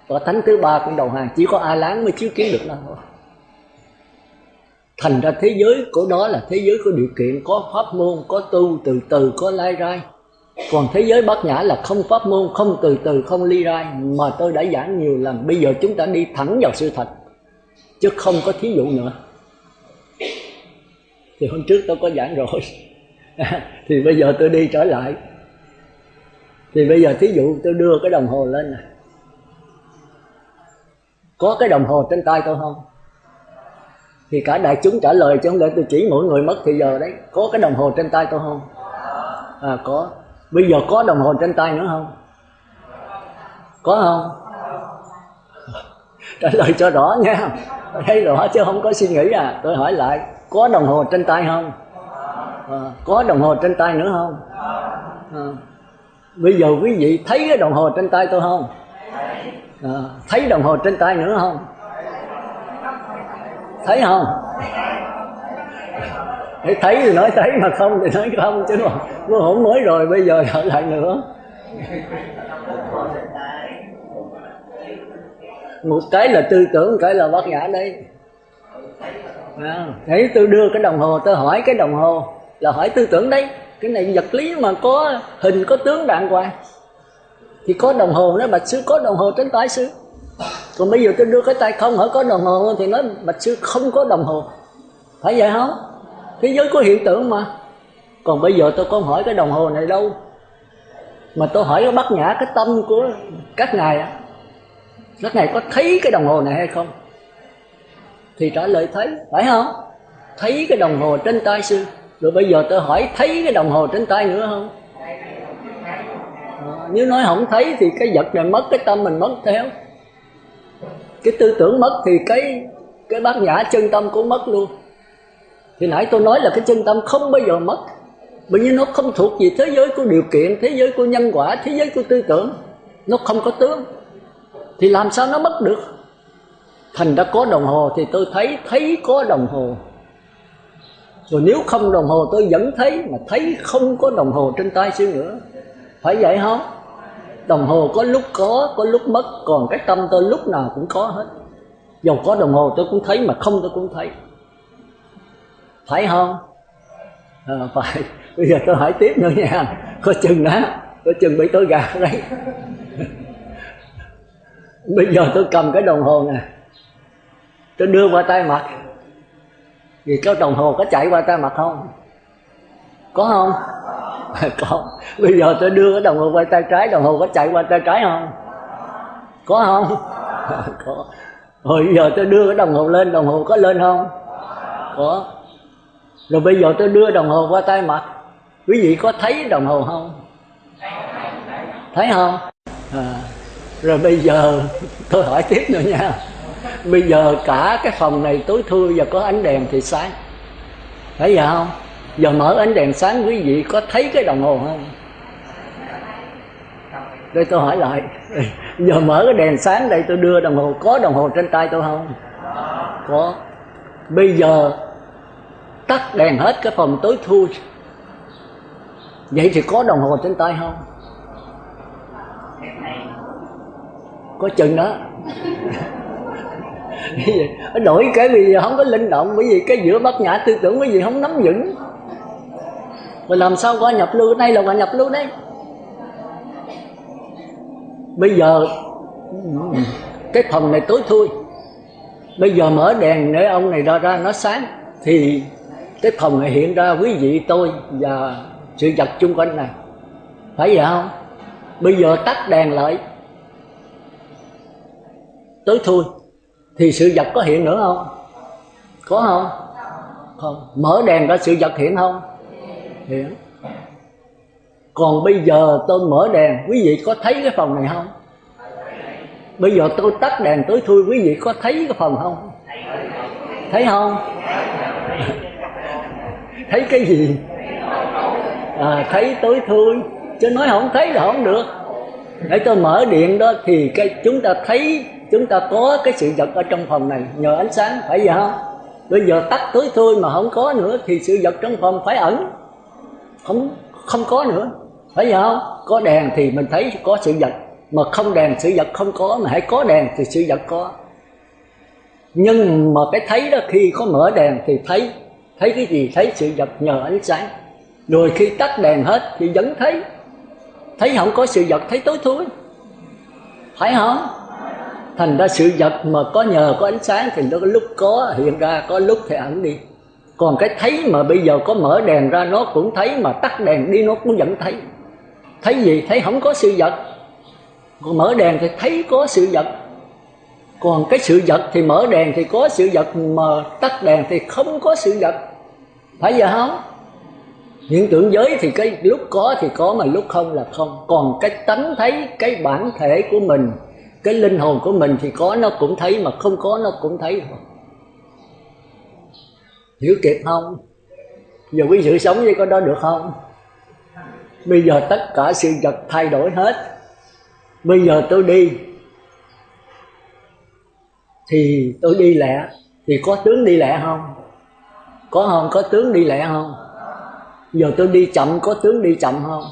Tọa thánh thứ 3 cũng đầu hàng. Chỉ có A Lán mới chiếu kiến được nó thôi. Thành ra thế giới của đó là thế giới có điều kiện, có pháp môn, có tu từ từ, có lai rai. Còn thế giới Bát Nhã là không pháp môn, không từ từ, không ly rai. Mà tôi đã giảng nhiều lần. Bây giờ chúng ta đi thẳng vào sự thật, chứ không có thí dụ nữa. Thì hôm trước tôi có giảng rồi. Thì bây giờ tôi đi trở lại. Thì bây giờ thí dụ tôi đưa cái đồng hồ lên này. Có cái đồng hồ trên tay tôi không? Thì cả đại chúng trả lời, chứ không lẽ tôi chỉ mỗi người mất thì giờ đấy. Có cái đồng hồ trên tay tôi không? À có. Bây giờ có đồng hồ trên tay nữa không? Có không? Trả lời cho rõ nha. Thấy rõ chứ không có suy nghĩ à. Tôi hỏi lại, có đồng hồ trên tay không? Có đồng hồ trên tay nữa không? Bây giờ quý vị thấy cái đồng hồ trên tay tôi không? Thấy đồng hồ trên tay nữa không? Thấy không? Để thấy thì nói thấy, mà không thì nói không. Chứ nó không mới rồi, bây giờ hỏi lại nữa. Một cái là tư tưởng, một cái là Bát Nhã đây. Thế tôi đưa cái đồng hồ, tôi hỏi cái đồng hồ là hỏi tư tưởng đấy. Cái này vật lý mà có hình, có tướng đàng hoàng. Thì có đồng hồ nói bạch sư có đồng hồ trên tay sư. Còn bây giờ tôi đưa cái tay không hỏi có đồng hồ thì nói bạch sư không có đồng hồ. Phải vậy không? Thế giới có hiện tượng mà. Còn bây giờ tôi không hỏi cái đồng hồ này đâu, mà tôi hỏi cái Bát Nhã, cái tâm của các ngài á. Các ngài có thấy cái đồng hồ này hay không? Thì trả lời thấy, phải không? Thấy cái đồng hồ trên tay sư. Rồi bây giờ tôi hỏi thấy cái đồng hồ trên tay nữa không? Nếu nói không thấy thì cái vật này mất, cái tâm mình mất theo. Cái tư tưởng mất thì cái Bát Nhã chân tâm cũng mất luôn. Thì nãy tôi nói là cái chân tâm không bao giờ mất. Bởi vì nó không thuộc về thế giới của điều kiện, thế giới của nhân quả, thế giới của tư tưởng. Nó không có tướng. Thì làm sao nó mất được? Thành ra có đồng hồ thì tôi thấy có đồng hồ. Rồi nếu không đồng hồ tôi vẫn thấy, mà thấy không có đồng hồ trên tay siêu nữa. Phải vậy không? Đồng hồ có lúc có lúc mất. Còn cái tâm tôi lúc nào cũng có hết. Dầu có đồng hồ tôi cũng thấy, mà không tôi cũng thấy. Phải không? Phải. Bây giờ tôi hỏi tiếp nữa nha. Có chừng đó, có chừng bị tôi gạt đấy. Bây giờ tôi cầm cái đồng hồ nè, tôi đưa qua tay mặt, vì cái đồng hồ có chạy qua tay mặt không? Có không? Có. Bây giờ tôi đưa cái đồng hồ qua tay trái, đồng hồ có chạy qua tay trái không? Có không? Có. Rồi bây giờ tôi đưa cái đồng hồ lên, đồng hồ có lên không? Có. Rồi bây giờ tôi đưa đồng hồ qua tay mặt, quý vị có thấy đồng hồ không? Thấy không? Rồi bây giờ tôi hỏi tiếp nữa nha. Bây giờ cả cái phòng này tối thui và có ánh đèn thì sáng, thấy vậy không? Giờ mở ánh đèn sáng, quý vị có thấy cái đồng hồ không? Đây tôi hỏi lại. Giờ mở cái đèn sáng đây, tôi đưa đồng hồ, có đồng hồ trên tay tôi không? Có. Bây giờ tắt đèn hết, cái phòng tối thui, vậy thì có đồng hồ trên tay không? Có chừng đó. Đổi cái vì không có linh động, bởi vì cái giữa bát nhã tư tưởng quý vị không nắm vững. Rồi làm sao qua nhập lưu? Đây là qua nhập lưu đấy. Bây giờ cái phòng này tối thui, bây giờ mở đèn để ông này ra nó sáng, thì cái phòng này hiện ra quý vị, tôi và sự vật chung quanh này, phải vậy không? Bây giờ tắt đèn lại, tối thui, thì sự vật có hiện nữa không? Có không? Không. Mở đèn ra sự vật hiện không? Hiện. Còn bây giờ tôi mở đèn, quý vị có thấy cái phòng này không? Bây giờ tôi tắt đèn tối thui, quý vị có thấy cái phòng không? Thấy không? Thấy cái gì? Thấy tối thui, chứ nói không thấy là không được. Để tôi mở điện đó thì chúng ta thấy, chúng ta có cái sự vật ở trong phòng này nhờ ánh sáng, phải vậy không? Bây giờ tắt tối thui mà không có nữa thì sự vật trong phòng phải ẩn, không có nữa, phải vậy không? Có đèn thì mình thấy có sự vật, mà không đèn sự vật không có, mà hãy có đèn thì sự vật có. Nhưng mà cái thấy đó, khi có mở đèn thì thấy cái gì? Thấy sự vật nhờ ánh sáng. Rồi khi tắt đèn hết thì vẫn thấy không có sự vật, thấy tối thui, phải không? Thành ra sự vật mà có nhờ có ánh sáng thì nó có lúc có hiện ra, có lúc thì ẩn đi. Còn cái thấy mà bây giờ có mở đèn ra nó cũng thấy, mà tắt đèn đi nó cũng vẫn thấy. Thấy gì? Thấy không có sự vật. Còn mở đèn thì thấy có sự vật. Còn cái sự vật thì mở đèn thì có sự vật, mà tắt đèn thì không có sự vật, phải vậy không? Hiện tượng giới thì cái lúc có thì có, mà lúc không là không. Còn cái tánh thấy, cái bản thể của mình, cái linh hồn của mình thì có nó cũng thấy, mà không có nó cũng thấy. Hiểu kịp không? Giờ quý vị sống với cái đó được không? Bây giờ tất cả sự vật thay đổi hết. Bây giờ tôi đi thì tôi đi lẹ, thì có tướng đi lẹ không? Có không? Có tướng đi lẹ không? Giờ tôi đi chậm, có tướng đi chậm không?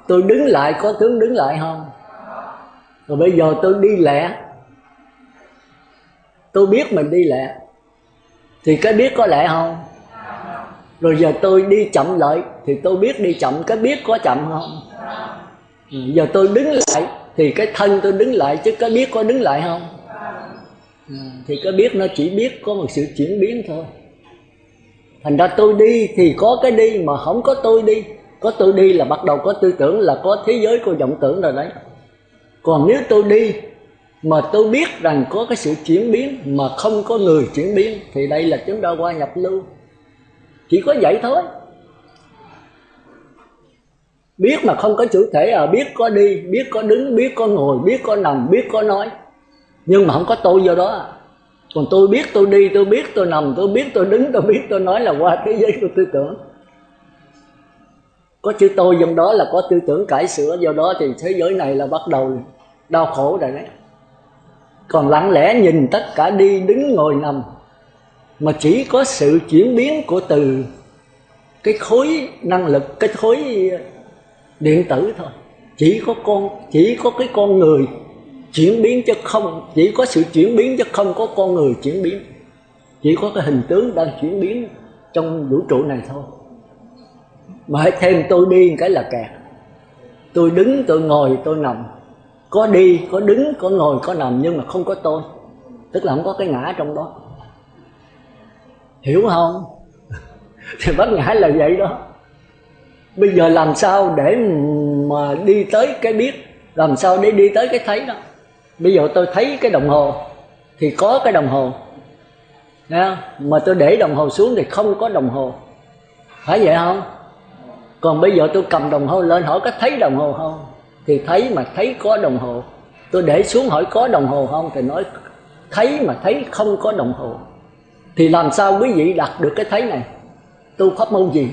Tôi đứng lại, có tướng đứng lại không? Rồi bây giờ tôi đi lẹ, tôi biết mình đi lẹ, thì cái biết có lẹ không? Rồi giờ tôi đi chậm lại, thì tôi biết đi chậm, cái biết có chậm không? Giờ tôi đứng lại, thì cái thân tôi đứng lại, chứ cái biết có đứng lại không? Thì cái biết nó chỉ biết có một sự chuyển biến thôi. Thành ra tôi đi thì có cái đi, mà không có tôi đi. Có tôi đi là bắt đầu có tư tưởng, là có thế giới của vọng tưởng rồi đấy. Còn nếu tôi đi mà tôi biết rằng có cái sự chuyển biến mà không có người chuyển biến, thì đây là chúng ta qua nhập lưu. Chỉ có vậy thôi. Biết mà không có chủ thể, biết có đi, biết có đứng, biết có ngồi, biết có nằm, biết có nói, nhưng mà không có tôi vô đó. Còn tôi biết tôi đi, tôi biết tôi nằm, tôi biết tôi đứng, tôi biết tôi nói là qua thế giới của tư tưởng. Có chữ tôi trong đó là có tư tưởng cải sửa, do đó thì thế giới này là bắt đầu đau khổ rồi đấy. Còn lặng lẽ nhìn tất cả đi, đứng, ngồi, nằm, mà chỉ có sự chuyển biến của từ cái khối năng lực, cái khối điện tử thôi. Chỉ có cái con người chuyển biến chứ không, chỉ có sự chuyển biến chứ không có con người chuyển biến. Chỉ có cái hình tướng đang chuyển biến trong vũ trụ này thôi. Mà hãy thêm tôi đi cái là kẹt. Tôi đứng, tôi ngồi, tôi nằm. Có đi, có đứng, có ngồi, có nằm, nhưng mà không có tôi. Tức là không có cái ngã trong đó. Hiểu không? Thì bát nhã là vậy đó. Bây giờ làm sao để mà đi tới cái biết, làm sao để đi tới cái thấy đó. Bây giờ tôi thấy cái đồng hồ thì có cái đồng hồ, mà tôi để đồng hồ xuống thì không có đồng hồ. Phải vậy không? Còn bây giờ tôi cầm đồng hồ lên hỏi có thấy đồng hồ không? Thì thấy, mà thấy có đồng hồ. Tôi để xuống hỏi có đồng hồ không? Thì nói thấy mà thấy không có đồng hồ. Thì làm sao quý vị đạt được cái thấy này? Tu pháp môn gì?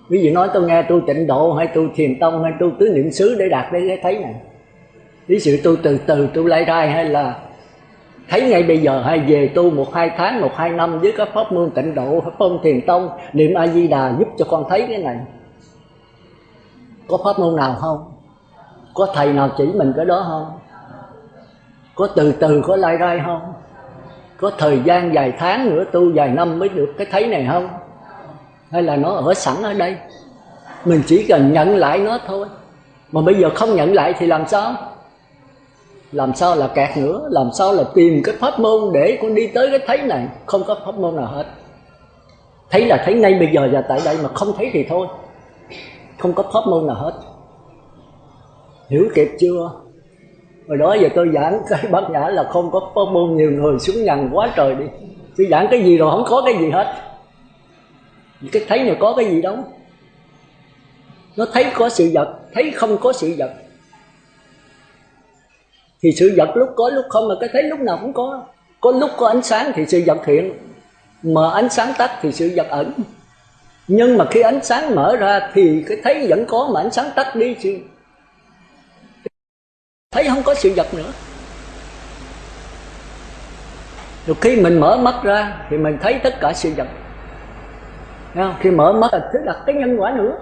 Quý vị nói tôi nghe tu Tịnh Độ hay tu Thiền Tông hay tu Tứ Niệm xứ để đạt đến cái thấy này. Ví dụ tu từ từ, tu lai rai, hay là thấy ngay bây giờ, hay về tu 1-2 tháng, 1-2 năm với các pháp môn Tịnh Độ, pháp môn Thiền Tông, niệm A Di Đà giúp cho con thấy cái này. Có pháp môn nào không? Có thầy nào chỉ mình cái đó không? Có từ từ, có lai rai không? Có thời gian vài tháng nữa, tu vài năm mới được cái thấy này không? Hay là nó ở sẵn ở đây, mình chỉ cần nhận lại nó thôi. Mà bây giờ không nhận lại thì làm sao? Làm sao là kẹt nữa? Làm sao là tìm cái pháp môn để con đi tới cái thấy này? Không có pháp môn nào hết. Thấy là thấy ngay bây giờ và tại đây, mà không thấy thì thôi. Không có pháp môn nào hết. Hiểu kịp chưa? Hồi đó giờ tôi giảng cái bát nhã là không có pháp môn, nhiều người xuống nhằn quá trời đi. Tôi giảng cái gì rồi không có cái gì hết. Cái thấy này có cái gì đâu. Nó thấy có sự vật, thấy không có sự vật. Thì sự vật lúc có lúc không, mà cái thấy lúc nào cũng có. Có lúc có ánh sáng thì sự vật hiện, mà ánh sáng tắt thì sự vật ẩn. Nhưng mà khi ánh sáng mở ra thì cái thấy vẫn có, mà ánh sáng tắt đi thì thấy không có sự vật nữa. Rồi khi mình mở mắt ra thì mình thấy tất cả sự vật. Khi mở mắt là thứ đặt cái nhân quả nữa.